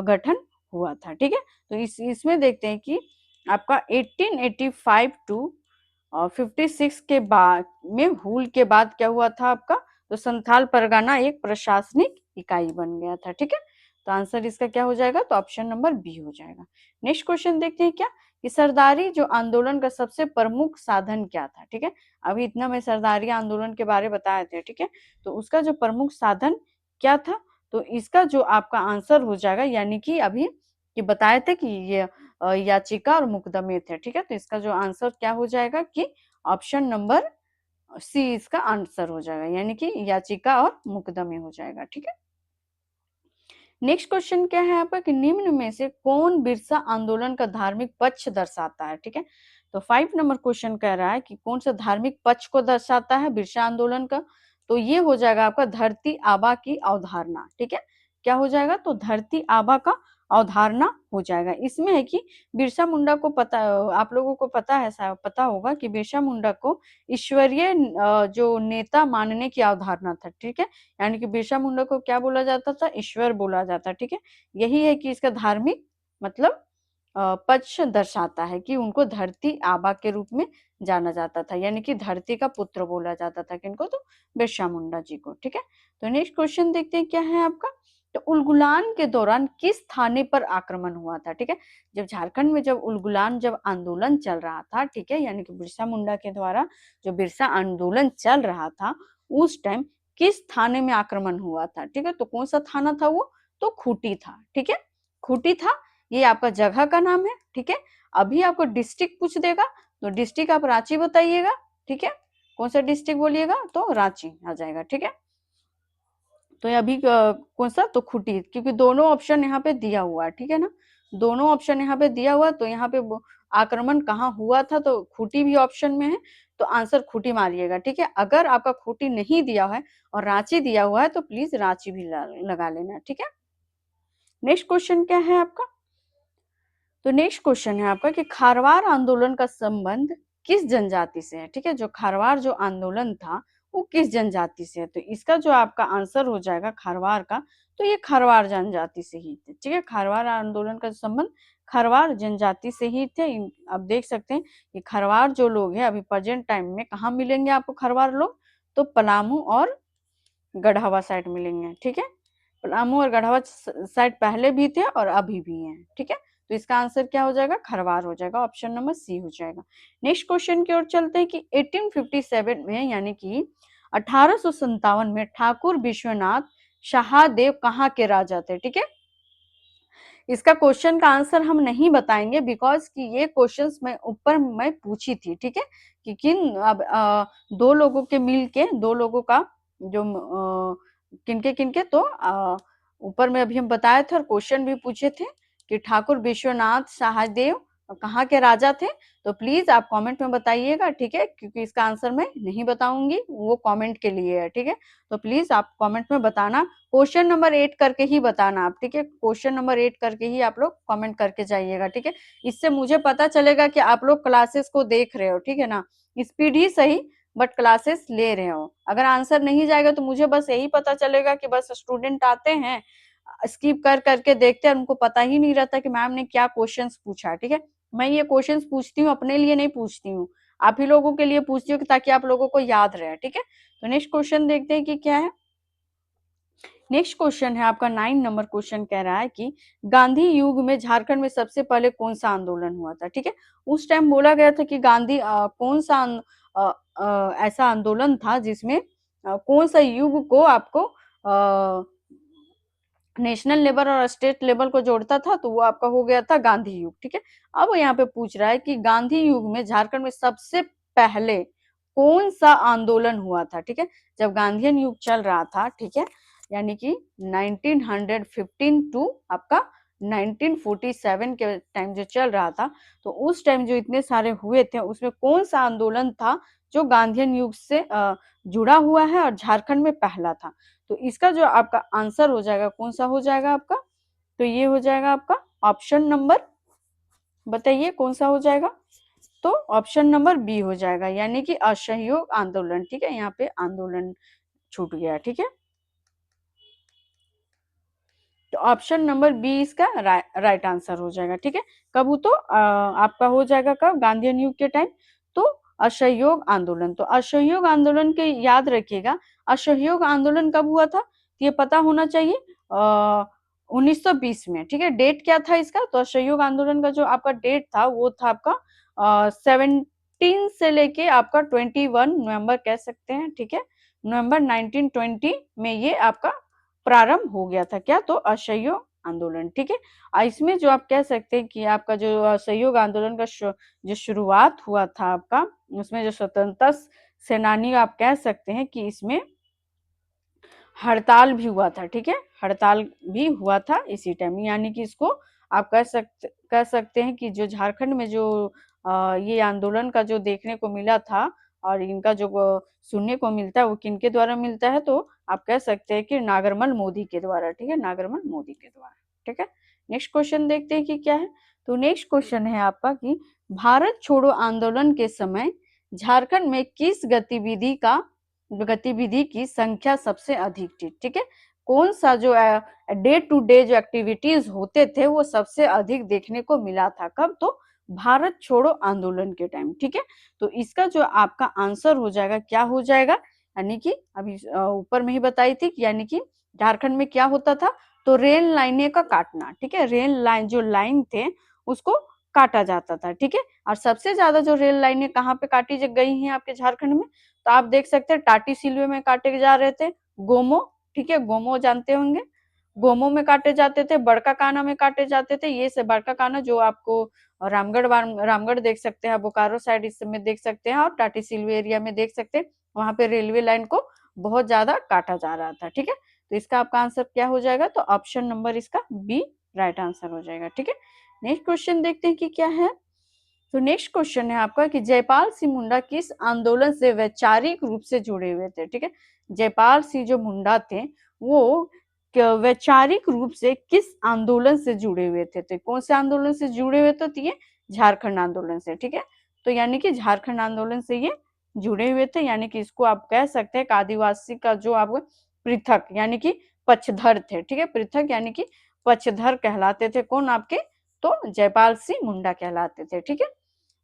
गठन हुआ था, ठीक है। तो इसमें देखते हैं कि आपका 1885 टू 56 के बाद में हुल के बाद क्या हुआ था आपका, तो संथाल परगना एक प्रशासनिक इकाई बन गया था, ठीक है। तो आंसर इसका क्या हो जाएगा, तो ऑप्शन नंबर बी हो जाएगा। नेक्स्ट क्वेश्चन देखते हैं क्या, कि सरदारी जो आंदोलन का सबसे प्रमुख साधन क्या था, ठीक है। अभी इतना मैं सरदारी आंदोलन के बारे बताए थे, ठीक है। तो उसका जो प्रमुख साधन क्या था, तो इसका जो आपका आंसर हो जाएगा, यानी कि अभी कि बताए थे कि ये याचिका और मुकदमे थे, ठीक है। तो इसका जो आंसर क्या हो जाएगा कि ऑप्शन नंबर सी इसका आंसर हो जाएगा, यानी कि याचिका और मुकदमे हो जाएगा, ठीक है। नेक्स्ट क्वेश्चन क्या है आपका, कि निम्न में से कौन बिरसा आंदोलन का धार्मिक पक्ष दर्शाता है, ठीक है। तो 5 नंबर क्वेश्चन कह रहा है कि कौन सा धार्मिक पक्ष को दर्शाता है बिरसा आंदोलन का, तो ये हो जाएगा आपका धरती आबा की अवधारणा, ठीक है। क्या हो जाएगा, तो धरती आबा का अवधारणा हो जाएगा। इसमें है कि बिरसा मुंडा को पता, आप लोगों को पता है, पता होगा कि बिरसा मुंडा को ईश्वरीय जो नेता मानने की अवधारणा था, ठीक है। यानी कि बिरसा मुंडा को क्या बोला जाता था, ईश्वर बोला जाता, ठीक है। यही है कि इसका धार्मिक मतलब पक्ष दर्शाता है कि उनको धरती आबा के रूप में जाना जाता था, यानी कि धरती का पुत्र बोला जाता था किनको, तो बिरसा मुंडा जी को, ठीक है। तो नेक्स्ट क्वेश्चन देखते हैं क्या है आपका। तो उलगुलान के दौरान किस थाने पर आक्रमण हुआ था, ठीक है। जब झारखंड में जब उलगुलान जब आंदोलन चल रहा था, ठीक है, यानी कि बिरसा मुंडा के द्वारा जो बिरसा आंदोलन चल रहा था, उस टाइम किस थाने में आक्रमण हुआ था, ठीक है। तो कौन सा थाना था वो, तो खूंटी था, ठीक है। खूंटी था, ये आपका जगह का नाम है, ठीक है। अभी आपको डिस्ट्रिक्ट पूछ देगा तो डिस्ट्रिक्ट आप रांची बताइएगा, ठीक है। कौन सा डिस्ट्रिक्ट बोलिएगा तो रांची आ जाएगा, ठीक है। तो अभी कौन सा, तो खूंटी, क्योंकि दोनों ऑप्शन यहाँ पे दिया हुआ है, ठीक है ना। दोनों ऑप्शन यहाँ पे दिया हुआ, तो यहाँ पे आक्रमण कहाँ हुआ था, तो खूंटी भी ऑप्शन में है, तो आंसर खूंटी मारिएगा, ठीक है। अगर आपका खूंटी नहीं दिया है और रांची दिया हुआ है तो प्लीज रांची भी लगा लेना, ठीक है। नेक्स्ट क्वेश्चन क्या है आपका। तो नेक्स्ट क्वेश्चन है आपका कि खारवार आंदोलन का संबंध किस जनजाति से है, ठीक है। जो खारवार जो आंदोलन था वो किस जनजाति से है, तो इसका जो आपका आंसर हो जाएगा खारवार का, तो ये खारवार जनजाति से ही थे, ठीक है। खारवार आंदोलन का संबंध खारवार जनजाति से ही थे। आप देख सकते हैं कि खारवार जो लोग हैं अभी प्रेजेंट टाइम में कहाँ मिलेंगे आपको खारवार लोग, तो पलामू और गढ़वा साइड मिलेंगे, ठीक है। पलामू और गढ़वा साइड पहले भी थे और अभी भी हैं, ठीक है। तो इसका आंसर क्या हो जाएगा, खरवार हो जाएगा, ऑप्शन नंबर सी हो जाएगा। नेक्स्ट क्वेश्चन की ओर चलते हैं कि 1857 में यानी कि 1857 में ठाकुर विश्वनाथ शाहदेव कहाँ के राजा थे, ठीक है। इसका क्वेश्चन का आंसर हम नहीं बताएंगे बिकॉज कि ये क्वेश्चंस मैं ऊपर मैं पूछी थी, ठीक है। कि किन अब दो लोगों के मिल के, दो लोगों का जो किनके किनके, तो ऊपर में अभी हम बताए थे और क्वेश्चन भी पूछे थे कि ठाकुर विश्वनाथ शाहदेव कहाँ के राजा थे। तो प्लीज आप कमेंट में बताइएगा, ठीक है, क्योंकि इसका आंसर मैं नहीं बताऊंगी, वो कमेंट के लिए है, ठीक है। तो प्लीज आप कमेंट में बताना, क्वेश्चन नंबर 8 करके ही बताना आप, ठीक है। क्वेश्चन नंबर 8 करके ही आप लोग कमेंट करके जाइएगा, ठीक है। इससे मुझे पता चलेगा कि आप लोग क्लासेस को देख रहे हो, ठीक है ना। स्पीड ही सही बट क्लासेस ले रहे हो। अगर आंसर नहीं जाएगा तो मुझे बस यही पता चलेगा कि बस स्टूडेंट आते हैं, स्किप कर करके देखते हैं, उनको पता ही नहीं रहता कि मैम ने क्या क्वेश्चंस पूछा, ठीक है। मैं ये क्वेश्चंस पूछती हूँ अपने लिए नहीं पूछती हूँ, आप ही लोगों के लिए पूछती हूँ ताकि आप लोगों को याद रहे, ठीक है। तो नेक्स्ट क्वेश्चन देखते हैं कि क्या है। नेक्स्ट क्वेश्चन है आपका 9 नंबर क्वेश्चन कह रहा है कि गांधी युग में झारखंड में सबसे पहले कौन सा आंदोलन हुआ था, ठीक है। उस टाइम बोला गया था कि गांधी कौन सा ऐसा आंदोलन था जिसमें कौन सा युग को आपको नेशनल लेवल और स्टेट लेवल को जोड़ता था, तो वो आपका हो गया था गांधी युग, ठीक है। अब यहाँ पे पूछ रहा है कि गांधी युग में झारखंड में सबसे पहले कौन सा आंदोलन हुआ था, ठीक है। जब गांधीयन युग चल रहा था, ठीक है, यानी कि 1915 टू आपका 1947 के टाइम जो चल रहा था, तो उस टाइम जो इतने सारे हुए थे उसमें कौन सा आंदोलन था जो गांधीयन युग से जुड़ा हुआ है और झारखंड में पहला था। तो इसका जो आपका आंसर हो जाएगा कौन सा हो जाएगा आपका, तो ये हो जाएगा आपका ऑप्शन नंबर, बताइए कौन सा हो जाएगा, तो ऑप्शन नंबर बी हो जाएगा, यानी कि असहयोग आंदोलन, ठीक है। यहाँ पे आंदोलन छूट गया, ठीक है। तो ऑप्शन नंबर बी इसका राइट आंसर हो जाएगा, ठीक है। कब, तो आपका हो जाएगा कब, गांधीयन युग के टाइम, तो असहयोग आंदोलन। तो असहयोग आंदोलन के याद रखिएगा, असहयोग आंदोलन कब हुआ था, ये पता होना चाहिए 1920 में, ठीक है। डेट क्या था इसका, तो असहयोग आंदोलन का जो आपका डेट था वो था आपका 17 से लेके आपका 21 नवंबर कह सकते हैं, ठीक है। नवंबर 1920 में ये आपका प्रारंभ हो गया था, क्या, तो असहयोग आंदोलन, ठीक है। इसमें जो आप कह सकते हैं कि आपका जो असहयोग आंदोलन का जो शुरुआत हुआ था आपका, उसमें जो स्वतंत्रता सेनानी आप कह सकते हैं कि इसमें हड़ताल भी हुआ था, ठीक है। हड़ताल भी हुआ था इसी टाइम, यानी कि इसको आप कह सकते हैं कि जो झारखंड में जो ये आंदोलन का जो देखने को मिला था और इनका जो सुनने को मिलता है वो किनके द्वारा मिलता है, तो आप कह सकते हैं कि नागरमल मोदी के द्वारा, ठीक है, नागरमल मोदी के द्वारा, ठीक है। नेक्स्ट क्वेश्चन देखते हैं कि क्या है। तो नेक्स्ट क्वेश्चन है आपका कि भारत छोड़ो आंदोलन के समय झारखंड में किस गतिविधि की संख्या सबसे अधिक थी। ठीक है, कौन सा जो डे टू डे जो एक्टिविटीज होते थे वो सबसे अधिक देखने को मिला था, कब, तो भारत छोड़ो आंदोलन के टाइम। ठीक है, तो इसका जो आपका आंसर हो जाएगा, क्या हो जाएगा, यानी कि अभी ऊपर में ही बताई थी, यानी कि झारखंड में क्या होता था, तो रेल लाइनें का काटना। ठीक है, रेल लाइन जो लाइन थे उसको काटा जाता था। ठीक है, और सबसे ज्यादा जो रेल लाइनें कहाँ पे काटी गई हैं आपके झारखंड में, तो आप देख सकते हैं टाटी सिलवे में काटे जा रहे थे, गोमो, ठीक है, गोमो जानते होंगे, गोमो में काटे जाते थे, बड़का काना में काटे जाते थे। ये से बड़का काना जो आपको रामगढ़ देख सकते हैं, बोकारो साइड इस समय देख सकते हैं, और टाटी सिलवे एरिया में देख सकते हैं, वहां पे रेलवे लाइन को बहुत ज्यादा काटा जा रहा था। ठीक है, तो इसका आपका आंसर क्या हो जाएगा, तो ऑप्शन नंबर इसका बी राइट आंसर हो जाएगा। ठीक है, नेक्स्ट क्वेश्चन देखते हैं कि क्या है। तो नेक्स्ट क्वेश्चन है आपका कि जयपाल सिंह मुंडा किस आंदोलन से वैचारिक रूप से जुड़े हुए थे। ठीक है, जयपाल सिंह जो मुंडा थे वो वैचारिक रूप से किस आंदोलन से जुड़े हुए थे, तो कौन से आंदोलन से जुड़े हुए थे, तो ये झारखंड आंदोलन से। ठीक है, तो यानी कि झारखंड आंदोलन से ये जुड़े हुए थे, यानी कि इसको आप कह सकते हैं कि आदिवासी का जो आप पृथक यानी कि पक्षधर थे। ठीक है, पृथक यानी कि पक्षधर कहलाते थे कौन आपके, तो जयपाल सिंह मुंडा कहलाते थे। ठीक है,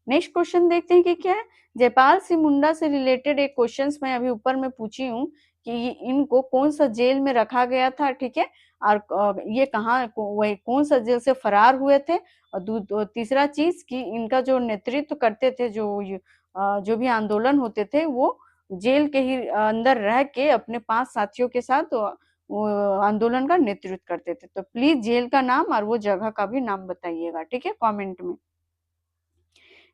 नेक्स्ट क्वेश्चन देखते हैं कि क्या है। जयपाल सिंह मुंडा से रिलेटेड एक क्वेश्चन मैं अभी ऊपर में पूछी हूँ कि इनको कौन सा जेल में रखा गया था। ठीक है, और ये कहाँ वही कौन सा जेल से फरार हुए थे, और तीसरा चीज कि इनका जो नेतृत्व करते थे, जो भी आंदोलन होते थे वो जेल के ही अंदर रह के अपने 5 साथियों के साथ वो आंदोलन का नेतृत्व करते थे। तो प्लीज जेल का नाम और वो जगह का भी नाम बताइएगा। ठीक है, कमेंट में।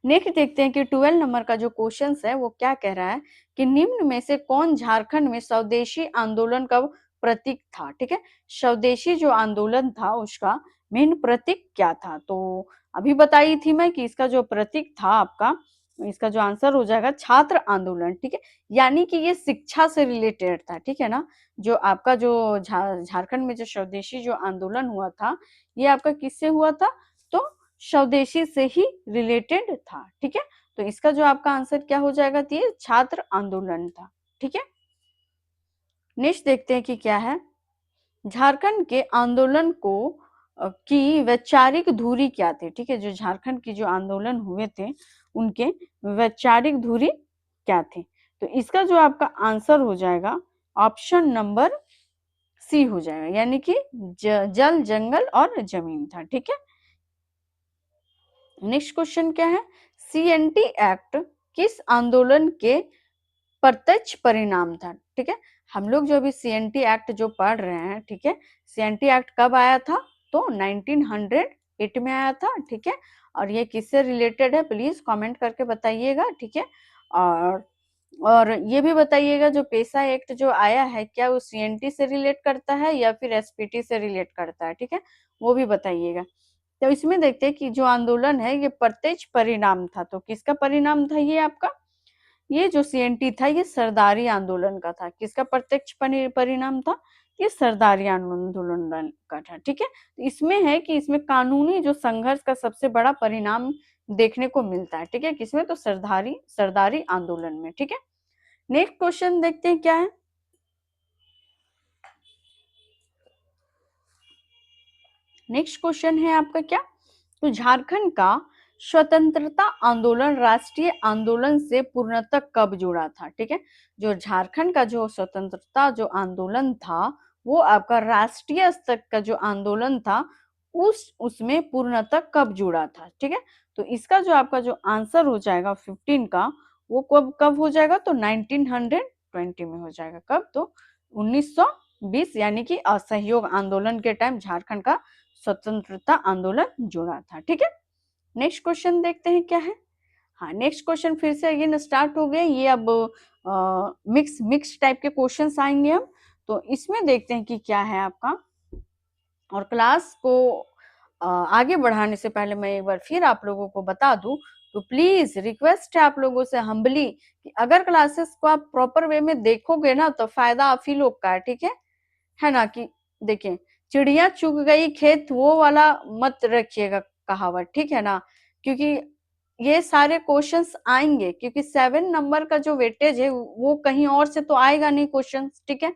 नेक्स्ट देखते हैं कि 12 नंबर का जो क्वेश्चन है वो क्या कह रहा है कि निम्न में से कौन झारखंड में स्वदेशी आंदोलन का प्रतीक था। ठीक है, स्वदेशी जो आंदोलन था उसका मेन प्रतीक क्या था, तो अभी बताई थी मैं कि इसका जो प्रतीक था आपका, इसका जो आंसर हो जाएगा छात्र आंदोलन। ठीक है, यानी कि ये शिक्षा से रिलेटेड था। ठीक है ना, जो आपका जो झारखंड में जो स्वदेशी जो आंदोलन हुआ था ये आपका किससे हुआ था, तो स्वदेशी से ही रिलेटेड था। ठीक है, तो इसका जो आपका आंसर क्या हो जाएगा, तो ये छात्र आंदोलन था। ठीक है, नेक्स्ट देखते हैं कि क्या है। झारखंड के आंदोलन को की वैचारिक धुरी क्या थी। ठीक है, जो झारखंड की जो आंदोलन हुए थे उनके वैचारिक धुरी क्या थी, तो इसका जो आपका आंसर हो जाएगा ऑप्शन नंबर सी हो जाएगा, यानी कि जल जंगल और जमीन था। ठीक है, नेक्स्ट क्वेश्चन क्या है। सीएनटी एक्ट किस आंदोलन के प्रत्यक्ष परिणाम था। ठीक है, हम लोग जो अभी सीएनटी एक्ट जो पढ़ रहे हैं, ठीक है, सीएनटी एक्ट कब आया था, तो 1908 में आया था। ठीक है, और ये किससे रिलेटेड है प्लीज कमेंट करके बताइएगा। ठीक है, और और ये भी बताइएगा जो पेशा एक्ट जो आया है क्या वो सीएनटी से रिलेट करता है या फिर एसपीटी से रिलेट करता है। ठीक है, वो भी बताइएगा। तो इसमें देखते हैं कि जो आंदोलन है ये प्रत्यक्ष परिणाम था, तो किसका परिणाम था ये आपका, ये जो सीएनटी था ये सरदारी आंदोलन का था। किसका प्रत्यक्ष परिणाम था, ये सरदारी आंदोलन का था। ठीक है, तो इसमें है कि इसमें कानूनी जो संघर्ष का सबसे बड़ा परिणाम देखने को मिलता है। ठीक है, किसमें, तो सरदारी आंदोलन में। ठीक है, नेक्स्ट क्वेश्चन देखते हैं क्या है। नेक्स्ट क्वेश्चन है आपका क्या, तो झारखंड का स्वतंत्रता आंदोलन राष्ट्रीय आंदोलन से पूर्णतः कब जुड़ा था। ठीक है, जो झारखंड का जो स्वतंत्रता जो आंदोलन था वो आपका राष्ट्रीय स्तर का जो आंदोलन था उसमें पूर्णतः कब जुड़ा था। ठीक है, तो इसका जो आपका जो आंसर हो जाएगा 15 का, वो कब कब हो जाएगा, तो 1920 में हो जाएगा। कब, तो 1920, यानी कि असहयोग आंदोलन के टाइम झारखंड का स्वतंत्रता आंदोलन जुड़ा था। ठीक है, नेक्स्ट क्वेश्चन देखते हैं क्या है। हाँ, नेक्स्ट क्वेश्चन फिर से अगेन स्टार्ट हो गए, ये अब मिक्स टाइप के क्वेश्चंस आएंगे हम, तो इसमें देखते हैं कि क्या है आपका। और क्लास को आगे बढ़ाने से पहले मैं एक बार फिर आप लोगों को बता दूं, तो प्लीज रिक्वेस्ट है आप लोगों से हम्बली कि अगर क्लासेस को आप प्रॉपर वे में देखोगे ना तो फायदा आप ही लोग का है। ठीक है ना, कि देखें चिड़िया चुग गई खेत वो वाला मत रखिएगा कहावत, ठीक है ना? क्योंकि ये सारे क्वेश्चंस आएंगे, क्योंकि 7 नंबर का जो वेटेज है वो कहीं और से तो आएगा नहीं क्वेश्चंस, ठीक है?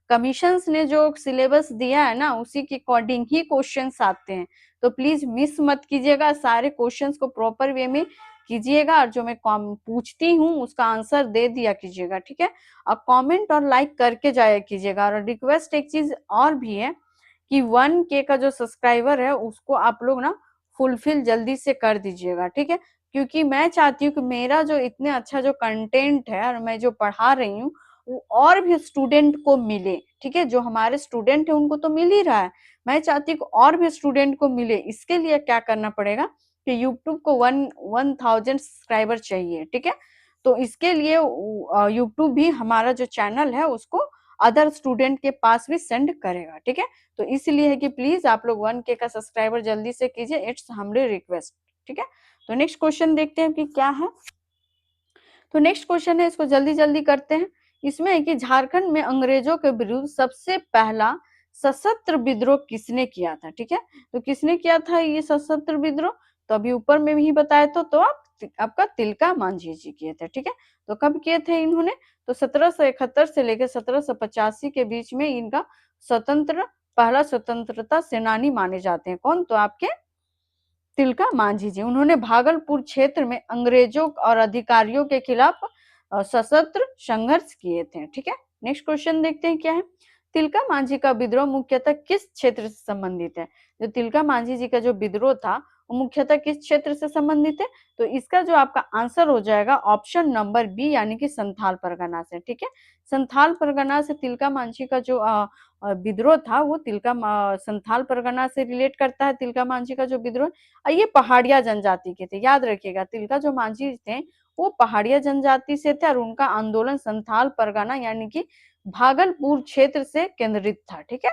कमीशंस ने जो सिलेबस दिया है ना उसी के अकॉर्डिंग ही क्वेश्चंस आते हैं, तो प्लीज मिस मत कीजिएगा, सारे क्वेश्चंस को प्रॉपर वे में कीजिएगा और जो मैं पूछती हूँ उसका आंसर दे दिया कीजिएगा, ठीक है? और कमेंट और लाइक करके जाया कीजिएगा। और रिक्वेस्ट एक चीज और भी है कि 1K का जो सब्सक्राइबर है उसको आप लोग ना फुलफिल जल्दी से कर दीजिएगा, ठीक है? क्योंकि मैं चाहती हूँ कि मेरा जो इतने अच्छा जो कंटेंट है और मैं जो पढ़ा रही हूँ वो और भी स्टूडेंट को मिले, ठीक है? जो हमारे स्टूडेंट है उनको तो मिल ही रहा है, मैं चाहती हूँ कि और भी स्टूडेंट को मिले। इसके लिए क्या करना पड़ेगा कि यूट्यूब को 1000 सब्सक्राइबर चाहिए, ठीक है? तो इसके लिए यूट्यूब भी हमारा जो चैनल है उसको अदर स्टूडेंट के पास भी सेंड करेगा, ठीक है? तो इसलिए है कि प्लीज आप लोग 1K का सब्सक्राइबर जल्दी से कीजिए, इट्स हम्बली रिक्वेस्ट, ठीक है? तो नेक्स्ट क्वेश्चन देखते हैं कि क्या है। तो नेक्स्ट क्वेश्चन है, इसको जल्दी जल्दी करते हैं। इसमें है कि झारखंड में अंग्रेजों के विरुद्ध सबसे पहला सशस्त्र विद्रोह किसने किया था, ठीक है? तो किसने किया था ये सशस्त्र विद्रोह? तो अभी ऊपर में भी बताया तो आप आपका तिलका मांझी जी किए थे, ठीक है? तो कब किए थे इन्होंने? तो 1771 से लेकर 1785 के बीच में इनका स्वतंत्र पहला स्वतंत्रता सेनानी माने जाते हैं। कौन? तो आपके तिलका मांझी जी। उन्होंने भागलपुर क्षेत्र में अंग्रेजों और अधिकारियों के खिलाफ सशस्त्र संघर्ष किए थे, ठीक है? नेक्स्ट क्वेश्चन देखते हैं क्या है। तिलका मांझी का विद्रोह मुख्यतः किस क्षेत्र से संबंधित है? जो तिलका मांझी जी का जो विद्रोह था वो मुख्यतः किस क्षेत्र से संबंधित है? तो इसका जो आपका आंसर हो जाएगा ऑप्शन नंबर बी, यानी कि संथाल परगना से, ठीक है? संथाल परगना से तिलका मांझी का जो विद्रोह था वो संथाल परगना से रिलेट करता है। तिलका मांझी का जो विद्रोह ये पहाड़िया जनजाति के थे, याद रखिएगा। तिलका जो मांझी थे वो पहाड़िया जनजाति से थे और उनका आंदोलन संथाल परगना यानी कि भागलपुर क्षेत्र से केंद्रित था, ठीक है?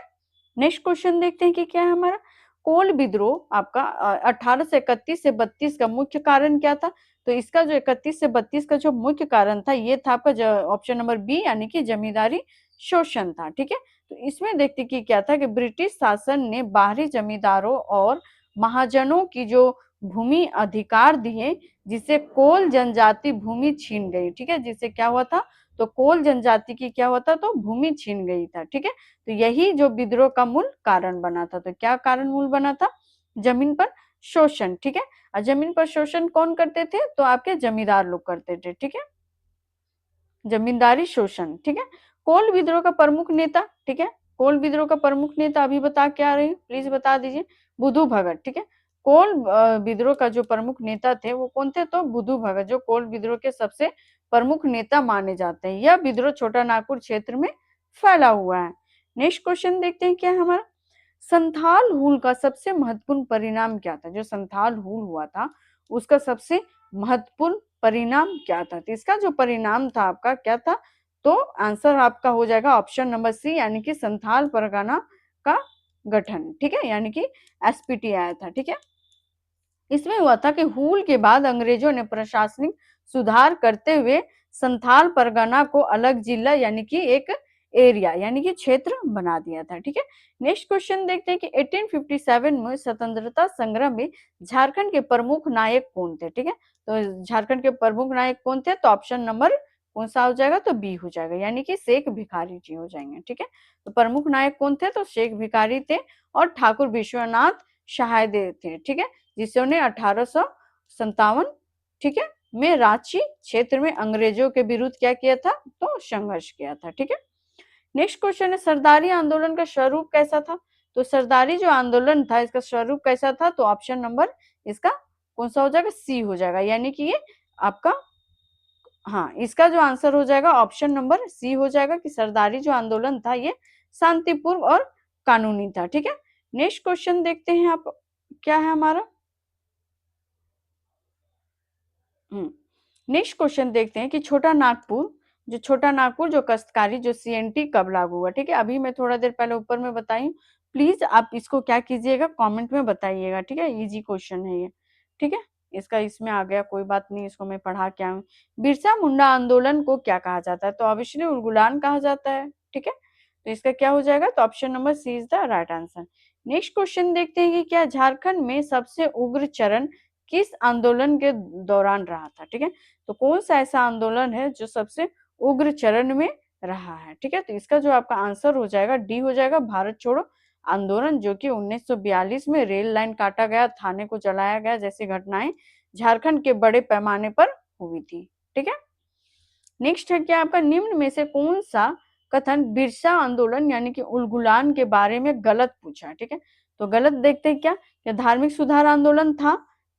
नेक्स्ट क्वेश्चन देखते हैं कि क्या है हमारा। कोल विद्रोह आपका 1831 से 32 का मुख्य कारण क्या था? तो इसका जो 31 से 32 का जो मुख्य कारण था ये था आपका ऑप्शन नंबर बी, यानी कि जमींदारी शोषण था, ठीक है? तो इसमें देखते कि क्या था कि ब्रिटिश शासन ने बाहरी जमींदारों और महाजनों की जो भूमि अधिकार दिए, जिससे कोल जनजाति भूमि छीन गई, ठीक है? जिससे क्या हुआ था? तो कोल जनजाति की क्या हुआ था? तो भूमि छीन गई था, ठीक है? तो यही जो विद्रोह का मूल कारण बना था। तो क्या कारण मूल बना था? जमीन पर शोषण, ठीक है? और जमीन पर शोषण कौन करते थे? तो आपके जमींदार लोग करते थे, ठीक है? जमींदारी शोषण, ठीक है? कोल विद्रोह का प्रमुख नेता, ठीक है? कोल विद्रोह का प्रमुख नेता अभी बता क्या रही हूँ, प्लीज बता दीजिए। बुधु भगत, ठीक है? कोल विद्रोह का जो प्रमुख नेता थे वो कौन थे? तो बुधु भगत, जो कोल विद्रोह के सबसे प्रमुख नेता माने जाते हैं। यह विद्रोह छोटा नागपुर क्षेत्र में फैला हुआ है। नेक्स्ट क्वेश्चन देखते हैं क्या है हमारा। संथाल हुल का सबसे महत्वपूर्ण परिणाम क्या था? जो संथाल हुल हुआ था उसका सबसे महत्वपूर्ण परिणाम क्या था? तो इसका जो परिणाम था आपका क्या था? तो आंसर आपका हो जाएगा ऑप्शन नंबर सी, यानी कि संथाल परगना का गठन, ठीक है? यानी कि एसपीटी आया था, ठीक है? इसमें हुआ था कि हुल के बाद अंग्रेजों ने प्रशासनिक सुधार करते हुए संथाल परगना को अलग जिला यानी कि एक एरिया यानी कि क्षेत्र बना दिया था, ठीक है? नेक्स्ट क्वेश्चन देखते हैं कि 1857 में स्वतंत्रता संग्राम में झारखंड के प्रमुख नायक कौन थे, ठीक है? तो झारखंड के प्रमुख नायक कौन थे? तो ऑप्शन नंबर कौन सा हो जाएगा? तो बी हो जाएगा, यानी कि शेख भिखारी जी हो जाएंगे, ठीक है? तो प्रमुख नायक कौन थे? तो शेख भिखारी थे और ठाकुर विश्वनाथ शाहदेव थे, ठीक है? जिसने 1857, ठीक है, में रांची क्षेत्र में अंग्रेजों के विरुद्ध क्या किया था? तो संघर्ष किया था, ठीक है? नेक्स्ट क्वेश्चन है, सरदारी आंदोलन का स्वरूप कैसा था? तो सरदारी जो आंदोलन था इसका स्वरूप कैसा था? तो ऑप्शन नंबर इसका कौन सा हो जाएगा? सी हो जाएगा, यानी कि ये आपका, हाँ, इसका जो आंसर हो जाएगा ऑप्शन नंबर सी हो जाएगा कि सरदारी जो आंदोलन था ये शांतिपूर्ण और कानूनी था, ठीक है? नेक्स्ट क्वेश्चन देखते हैं आप क्या है हमारा। नेक्स्ट क्वेश्चन देखते हैं कि छोटा नागपुर जो काश्तकारी जो सीएनटी कब लागू हुआ, ठीक है? अभी मैं थोड़ा देर पहले ऊपर में बताई, प्लीज आप इसको क्या कीजिएगा, कमेंट में बताइएगा, ठीक है? इजी क्वेश्चन है ये, ठीक है? इसका इसमें आ गया, कोई बात नहीं, इसको मैं पढ़ा के आऊँ। बिरसा मुंडा आंदोलन को क्या कहा जाता है? तो ऑब्वियसली उलगुलान कहा जाता है, ठीक है? तो इसका क्या हो जाएगा, तो option number C is the right answer. Next question देखते हैं कि क्या झारखंड में सबसे उग्र चरण किस आंदोलन के दौरान रहा था, ठीक है। तो कौन सा ऐसा आंदोलन है जो सबसे उग्र चरण में रहा है, ठीक है। तो इसका जो आपका आंसर हो जाएगा डी हो जाएगा, भारत छोड़ो आंदोलन, जो कि 1942 में रेल लाइन काटा गया, थाने को जलाया गया जैसी घटनाएं झारखंड के बड़े पैमाने पर हुई थी, ठीक है। नेक्स्ट है क्या आपका, निम्न में से कौन सा कथन बिरसा आंदोलन यानी कि उलगुलान के बारे में गलत पूछा, ठीक है। तो गलत देखते हैं क्या धार्मिक सुधार आंदोलन था,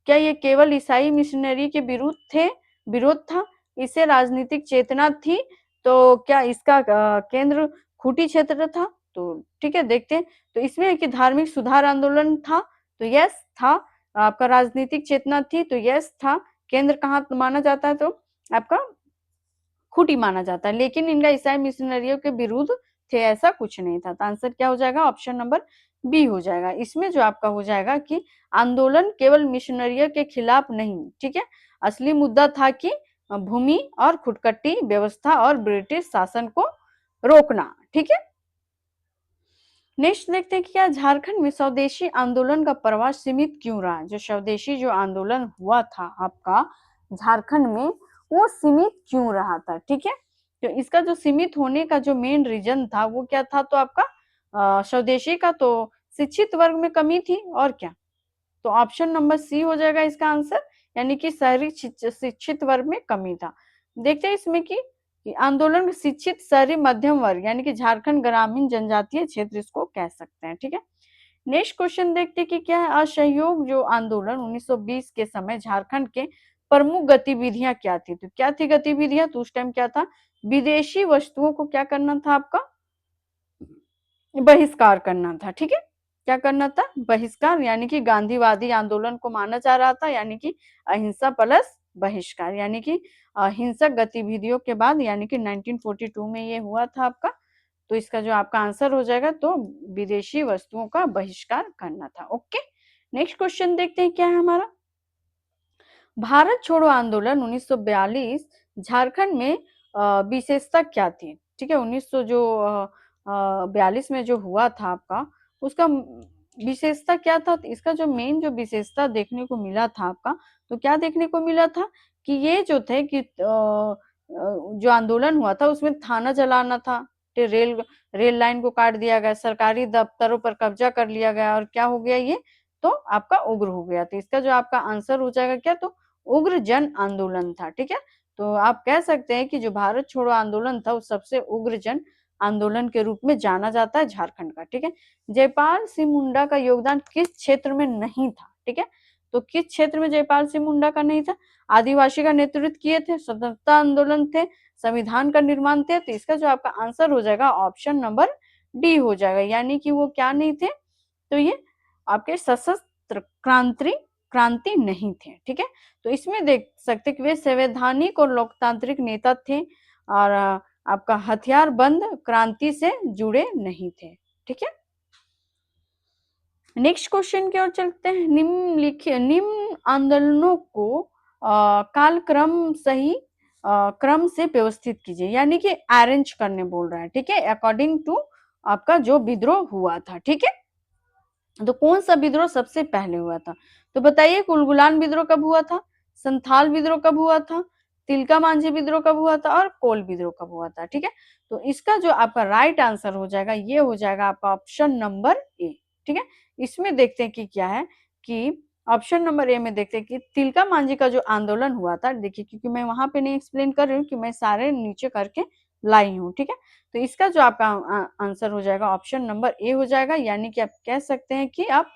क्या ये केवल ईसाई मिशनरी के विरोध था, इससे राजनीतिक चेतना थी, तो क्या इसका केंद्र खूंटी क्षेत्र था, तो ठीक है देखते हैं। तो इसमें है कि धार्मिक सुधार आंदोलन था, तो यस था। आपका राजनीतिक चेतना थी, तो यस था। केंद्र कहाँ माना जाता है, तो आपका खूंटी माना जाता है, लेकिन इनका ईसाई मिशनरियों के विरुद्ध थे, ऐसा कुछ नहीं था। तो आंसर क्या हो जाएगा, ऑप्शन नंबर बी हो जाएगा। इसमें जो आपका हो जाएगा कि आंदोलन केवल मिशनरियों के खिलाफ नहीं, ठीक है, असली मुद्दा था कि भूमि और खुटकटी व्यवस्था और ब्रिटिश शासन को रोकना, ठीक है। नेक्स्ट देखते हैं कि क्या झारखंड में स्वदेशी आंदोलन का प्रवाह सीमित क्यों रहा, जो स्वदेशी जो आंदोलन हुआ था आपका झारखंड में, वो सीमित क्यों रहा था, ठीक है। तो इसका जो सीमित होने का जो मेन रीजन था वो क्या था, तो आपका स्वदेशी का तो शिक्षित वर्ग में कमी थी, और क्या। तो ऑप्शन नंबर सी हो जाएगा इसका आंसर, यानी कि शहरी शिक्षित वर्ग में कमी था। देखते हैं इसमें कि आंदोलन शिक्षित शहरी मध्यम वर्ग यानी कि झारखंड ग्रामीण जनजातीय क्षेत्र इसको कह सकते हैं, ठीक है। नेक्स्ट क्वेश्चन देखते हैं कि क्या है, असहयोग जो आंदोलन 1920 के समय झारखंड के प्रमुख गतिविधियां क्या थी, तो क्या थी गतिविधियां, तो उस टाइम क्या था, विदेशी वस्तुओं को क्या करना था आपका, बहिष्कार करना था, ठीक है। क्या करना था, बहिष्कार, यानी कि गांधीवादी आंदोलन को माना जा रहा था, यानी कि अहिंसा प्लस बहिष्कार, यानी कि हिंसक गतिविधियों के बाद, यानी कि 1942 में ये हुआ था आपका। तो इसका जो आपका आंसर हो जाएगा, तो विदेशी वस्तुओं का बहिष्कार करना था, ओके। नेक्स्ट क्वेश्चन देखते हैं क्या है हमारा, भारत छोड़ो आंदोलन 1942 झारखंड में विशेषता क्या थी, ठीक है। 1942 में जो हुआ था आपका, उसका विशेषता क्या था, तो इसका जो मेन जो विशेषता देखने को मिला था आपका, तो क्या देखने को मिला था कि ये जो थे कि जो आंदोलन हुआ था उसमें थाना जलाना था, रेल लाइन को काट दिया गया, सरकारी दफ्तरों पर कब्जा कर लिया गया, और क्या हो गया ये, तो आपका उग्र हो गया। तो इसका जो आपका आंसर हो जाएगा क्या, तो उग्र जन आंदोलन था, ठीक है। तो आप कह सकते हैं कि जो भारत छोड़ो आंदोलन था वो सबसे उग्र जन आंदोलन के रूप में जाना जाता है झारखंड का, ठीक है। जयपाल सिंह मुंडा का योगदान किस क्षेत्र में नहीं था, ठीक है। तो किस क्षेत्र में जयपाल सिंह मुंडा का नहीं था, आदिवासी का नेतृत्व किए थे, स्वतंत्रता आंदोलन थे, संविधान का निर्माण थे, तो इसका जो आपका आंसर हो जाएगा ऑप्शन नंबर डी हो जाएगा, यानी कि वो क्या नहीं थे, तो ये आपके सशस्त्र क्रांति नहीं थे, ठीक है। तो इसमें देख सकते कि वे संवैधानिक और लोकतांत्रिक नेता थे, और आपका हथियार बंद क्रांति से जुड़े नहीं थे, ठीक है। नेक्स्ट क्वेश्चन की ओर चलते हैं, निम्न आंदोलनों को कालक्रम सही क्रम से व्यवस्थित कीजिए, यानी कि अरेंज करने बोल रहा है, ठीक है, अकॉर्डिंग टू आपका जो विद्रोह हुआ था, ठीक है। तो कौन सा विद्रोह सबसे पहले हुआ था, तो बताइए, कुलगुलान विद्रोह कब हुआ था, संथाल विद्रोह कब हुआ था, तिलका मांझी विद्रोह कब हुआ था, और कोल विद्रोह कब हुआ था, ठीक है। तो इसका जो आपका राइट आंसर हो जाएगा ये हो जाएगा आपका ऑप्शन नंबर ए, ठीक है। इसमें देखते हैं कि क्या है कि ऑप्शन नंबर ए में देखते हैं कि तिलका मांझी का जो आंदोलन हुआ था, देखिए क्योंकि मैं वहां पे नहीं एक्सप्लेन कर रही हूँ कि मैं सारे नीचे करके लाई हूँ, ठीक है। तो इसका जो आपका आंसर हो जाएगा ऑप्शन नंबर ए हो जाएगा, यानी कि आप कह सकते हैं कि आप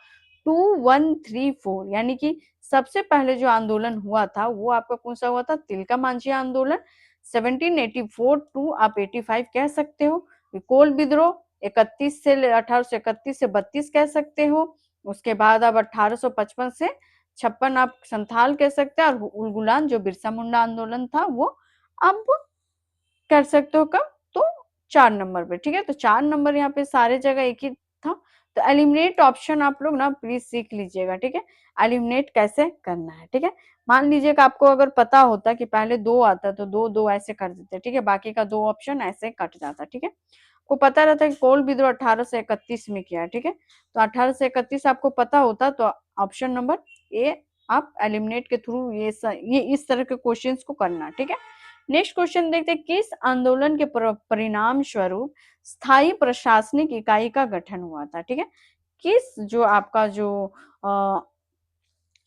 2134, यानी कि सबसे पहले जो आंदोलन हुआ था वो आपका कौन सा हुआ था, तिलका मांझी आंदोलन 1784 टू आप 85 कह सकते हो, कोल विद्रोह 31 से 1831 से 32 कह सकते हो, उसके बाद आप 1855 से 56 आप संथाल कह सकते हैं, और उलगुलान जो बिरसा मुंडा आंदोलन था वो अब कर सकते हो कब, तो 4 नंबर पे, ठीक है। तो 4 नंबर यहाँ पे सारे जगह एक ही था। तो एलिमिनेट ऑप्शन आप लोग ना प्लीज सीख लीजिएगा, ठीक है, एलिमिनेट कैसे करना है, ठीक है। मान लीजिए कि आपको अगर पता होता कि पहले 2 आता तो 2 2 ऐसे कर देते, ठीक है, बाकी का 2 ऑप्शन ऐसे कट जाता, ठीक है। आपको पता रहता है कि कोल विद्रोह 1831 में किया, ठीक है। तो 1831 आपको पता होता तो ऑप्शन नंबर ए आप एलिमिनेट के थ्रू ये इस तरह के क्वेश्चंस को करना, ठीक है। नेक्स्ट क्वेश्चन देखते हैं, किस आंदोलन के परिणाम स्वरूप स्थायी प्रशासनिक इकाई का गठन हुआ था, ठीक है। किस जो आपका जो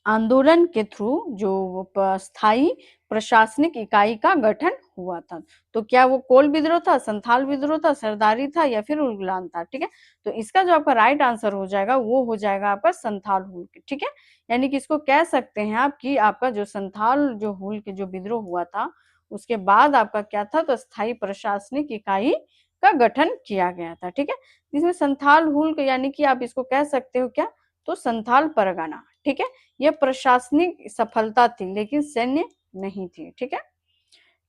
आंदोलन के थ्रू जो स्थायी प्रशासनिक इकाई का गठन हुआ था, तो क्या वो कोल विद्रोह था, संथाल विद्रोह था, सरदारी था या फिर उलगुलान था, ठीक है। तो इसका जो आपका राइट आंसर हो जाएगा वो हो जाएगा आपका संथाल हुल, ठीक है। यानी कि इसको कह सकते हैं आप कि आपका जो संथाल जो हुल के जो विद्रोह हुआ था उसके बाद आपका क्या था, तो स्थायी प्रशासनिक इकाई का गठन किया गया था, ठीक है। जिसमें संथाल हुल यानी कि आप इसको कह सकते हो क्या, तो संथाल परगना, ठीक है। यह प्रशासनिक सफलता थी लेकिन सैन्य नहीं थी, ठीक है।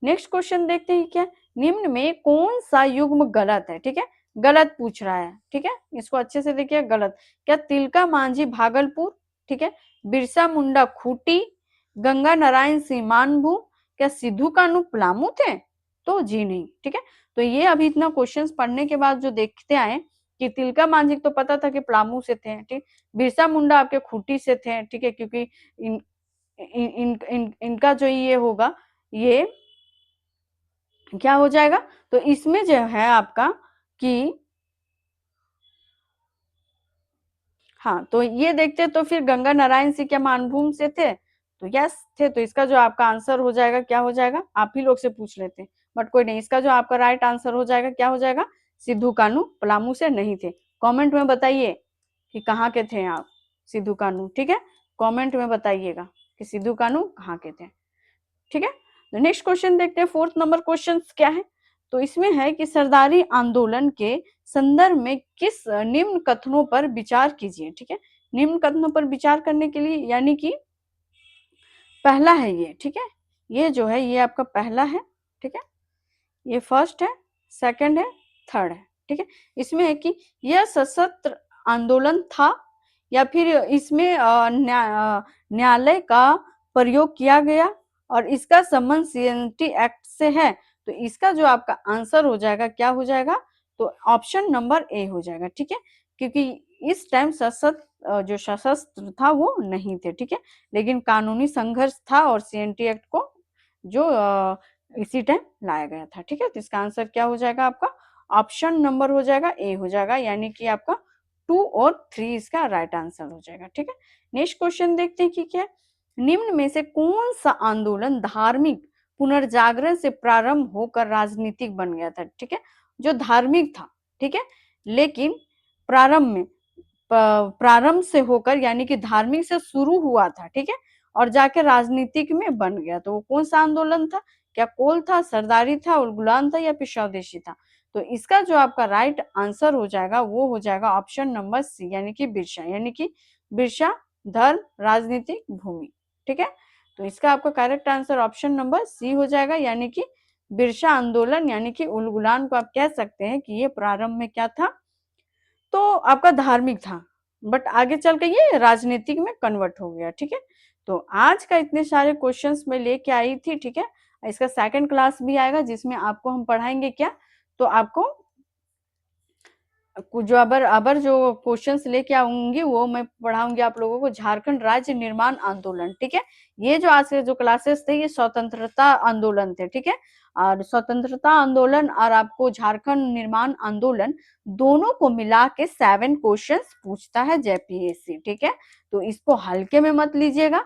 नेक्स्ट क्वेश्चन देखते हैं, क्या निम्न में कौन सा युग्म गलत है, ठीक है। गलत पूछ रहा है, ठीक है, इसको अच्छे से देखिए, गलत। क्या तिलका मांझी भागलपुर, ठीक है, बिरसा मुंडा खूंटी, गंगा नारायण सिंह मानभूम, क्या सिद्धू कान्हू पलामू थे, तो जी नहीं, ठीक है। तो ये अभी इतना क्वेश्चंस पढ़ने के बाद जो देखते आए कि तिलका मांझी तो पता था कि पलामू से थे, ठीक। बिरसा मुंडा आपके खूंटी से थे, ठीक है, क्योंकि इन, इन, इन, इन, इनका जो ये होगा ये क्या हो जाएगा, तो इसमें जो है आपका कि हाँ, तो ये देखते तो फिर गंगा नारायण सिंह क्या मानभूम से थे, तो यस थे। तो इसका जो आपका आंसर हो जाएगा क्या हो जाएगा, आप ही लोग से पूछ लेते हैं, बट कोई नहीं, इसका जो आपका राइट आंसर हो जाएगा क्या हो जाएगा, सिद्धू कान्हू पलामू से नहीं थे। कमेंट में बताइए कि कहाँ के थे आप सिद्धू कान्हू, ठीक है। कमेंट में बताइएगा कि सिद्धू कान्हू कहाँ के थे, ठीक है। तो नेक्स्ट क्वेश्चन देखते हैं, फोर्थ नंबर क्वेश्चन क्या है, तो इसमें है कि सरदारी आंदोलन के संदर्भ में किस निम्न कथनों पर विचार कीजिए, ठीक है। निम्न कथनों पर विचार करने के लिए यानी कि पहला है ये, ठीक है, ये जो है ये आपका पहला है, ठीक है, ये फर्स्ट है, सेकंड है, थर्ड है, ठीक है। इसमें है कि यह सशस्त्र आंदोलन था या फिर इसमें न्यायालय का प्रयोग किया गया और इसका संबंध सीएनटी एक्ट से है, तो इसका जो आपका आंसर हो जाएगा क्या हो जाएगा, तो ऑप्शन नंबर ए हो जाएगा, ठीक है। क्योंकि इस टाइम सशस्त्र जो सशस्त्र था वो नहीं थे, ठीक है, लेकिन कानूनी संघर्ष था और सीएनटी एक्ट को जो इसी टाइम लाया गया था, ठीक है। तो इसका आंसर क्या हो जाएगा आपका, ऑप्शन नंबर हो जाएगा ए हो जाएगा, यानी कि आपका 2 और 3 इसका राइट आंसर हो जाएगा, ठीक है। नेक्स्ट क्वेश्चन देखते हैं कि क्या निम्न में से कौन सा आंदोलन धार्मिक पुनर्जागरण से प्रारंभ होकर राजनीतिक बन गया था, ठीक है। जो धार्मिक था, ठीक है, लेकिन प्रारंभ में प्रारंभ से होकर यानी कि धार्मिक से शुरू हुआ था, ठीक है, और जाके राजनीतिक में बन गया, तो वो कौन सा आंदोलन था, क्या कोल था, सरदारी था, उलगुलान था या फिर स्वदेशी था। तो इसका जो आपका राइट आंसर हो जाएगा वो हो जाएगा ऑप्शन नंबर सी, यानी कि बिरसा, यानी कि बिरसा धर्म राजनीतिक भूमि, ठीक है। तो इसका आपका correct answer option number C हो जाएगा, यानी कि बिरसा आंदोलन यानी कि उलगुलान को आप कह सकते हैं कि ये प्रारंभ में क्या था, तो आपका धार्मिक था, बट आगे चल के ये राजनीतिक में कन्वर्ट हो गया, ठीक है। तो आज का इतने सारे क्वेश्चंस मैं लेके आई थी, ठीक है। इसका सेकंड क्लास भी आएगा जिसमें आपको हम पढ़ाएंगे क्या, तो आपको जो अबर जो क्वेश्चंस लेके आऊंगी वो मैं पढ़ाऊंगी आप लोगों को झारखंड राज्य निर्माण आंदोलन, ठीक है। ये जो आज के जो क्लासेस थे ये स्वतंत्रता आंदोलन थे, ठीक है। और स्वतंत्रता आंदोलन और आपको झारखंड निर्माण आंदोलन दोनों को मिला के 7 क्वेश्चंस पूछता है जेपीएससी, ठीक है। तो इसको हल्के में मत लीजिएगा,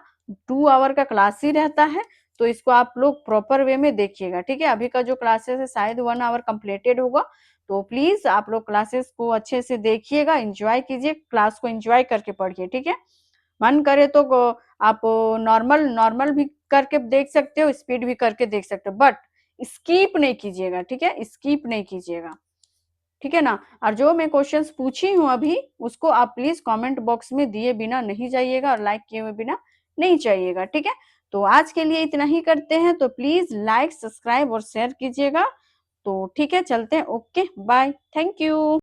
2 आवर का क्लास ही रहता है, तो इसको आप लोग प्रॉपर वे में देखिएगा, ठीक है। अभी का जो क्लासेस है शायद 1 आवर कंप्लीटेड होगा, तो प्लीज आप लोग क्लासेस को अच्छे से देखिएगा, एंजॉय कीजिए, क्लास को एंजॉय करके पढ़िए, ठीक है। मन करे तो आप नॉर्मल नॉर्मल भी करके देख सकते हो, स्पीड भी करके देख सकते हो, बट स्कीप नहीं कीजिएगा, ठीक है, स्कीप नहीं कीजिएगा, ठीक है ना। और जो मैं क्वेश्चंस पूछी हूँ अभी उसको आप प्लीज कमेंट बॉक्स में दिए बिना नहीं जाइएगा और लाइक किए हुए बिना नहीं जाइएगा, ठीक है। तो आज के लिए इतना ही करते हैं, तो प्लीज लाइक सब्सक्राइब और शेयर कीजिएगा। तो ठीक है, चलते हैं, ओके बाय, थैंक यू।